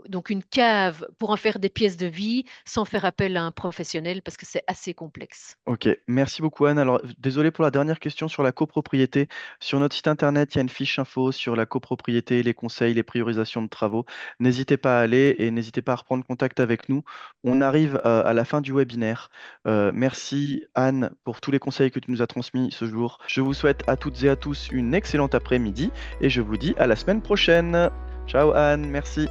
[SPEAKER 2] donc une cave, pour en faire des pièces de vie sans faire appel à un professionnel parce que c'est assez complexe.
[SPEAKER 1] Ok, merci beaucoup Anne. Alors, désolé pour la dernière question sur la copropriété. Sur notre site internet, il y a une fiche info sur la copropriété, les conseils, les priorisations de travaux. N'hésitez pas à aller et n'hésitez pas à reprendre contact avec nous. On arrive à la fin du webinaire. Merci Anne pour tous les conseils que tu nous as transmis ce jour. Je vous souhaite à toutes et à tous une excellente après-midi et je vous dis à la semaine prochaine. Ciao Anne, merci.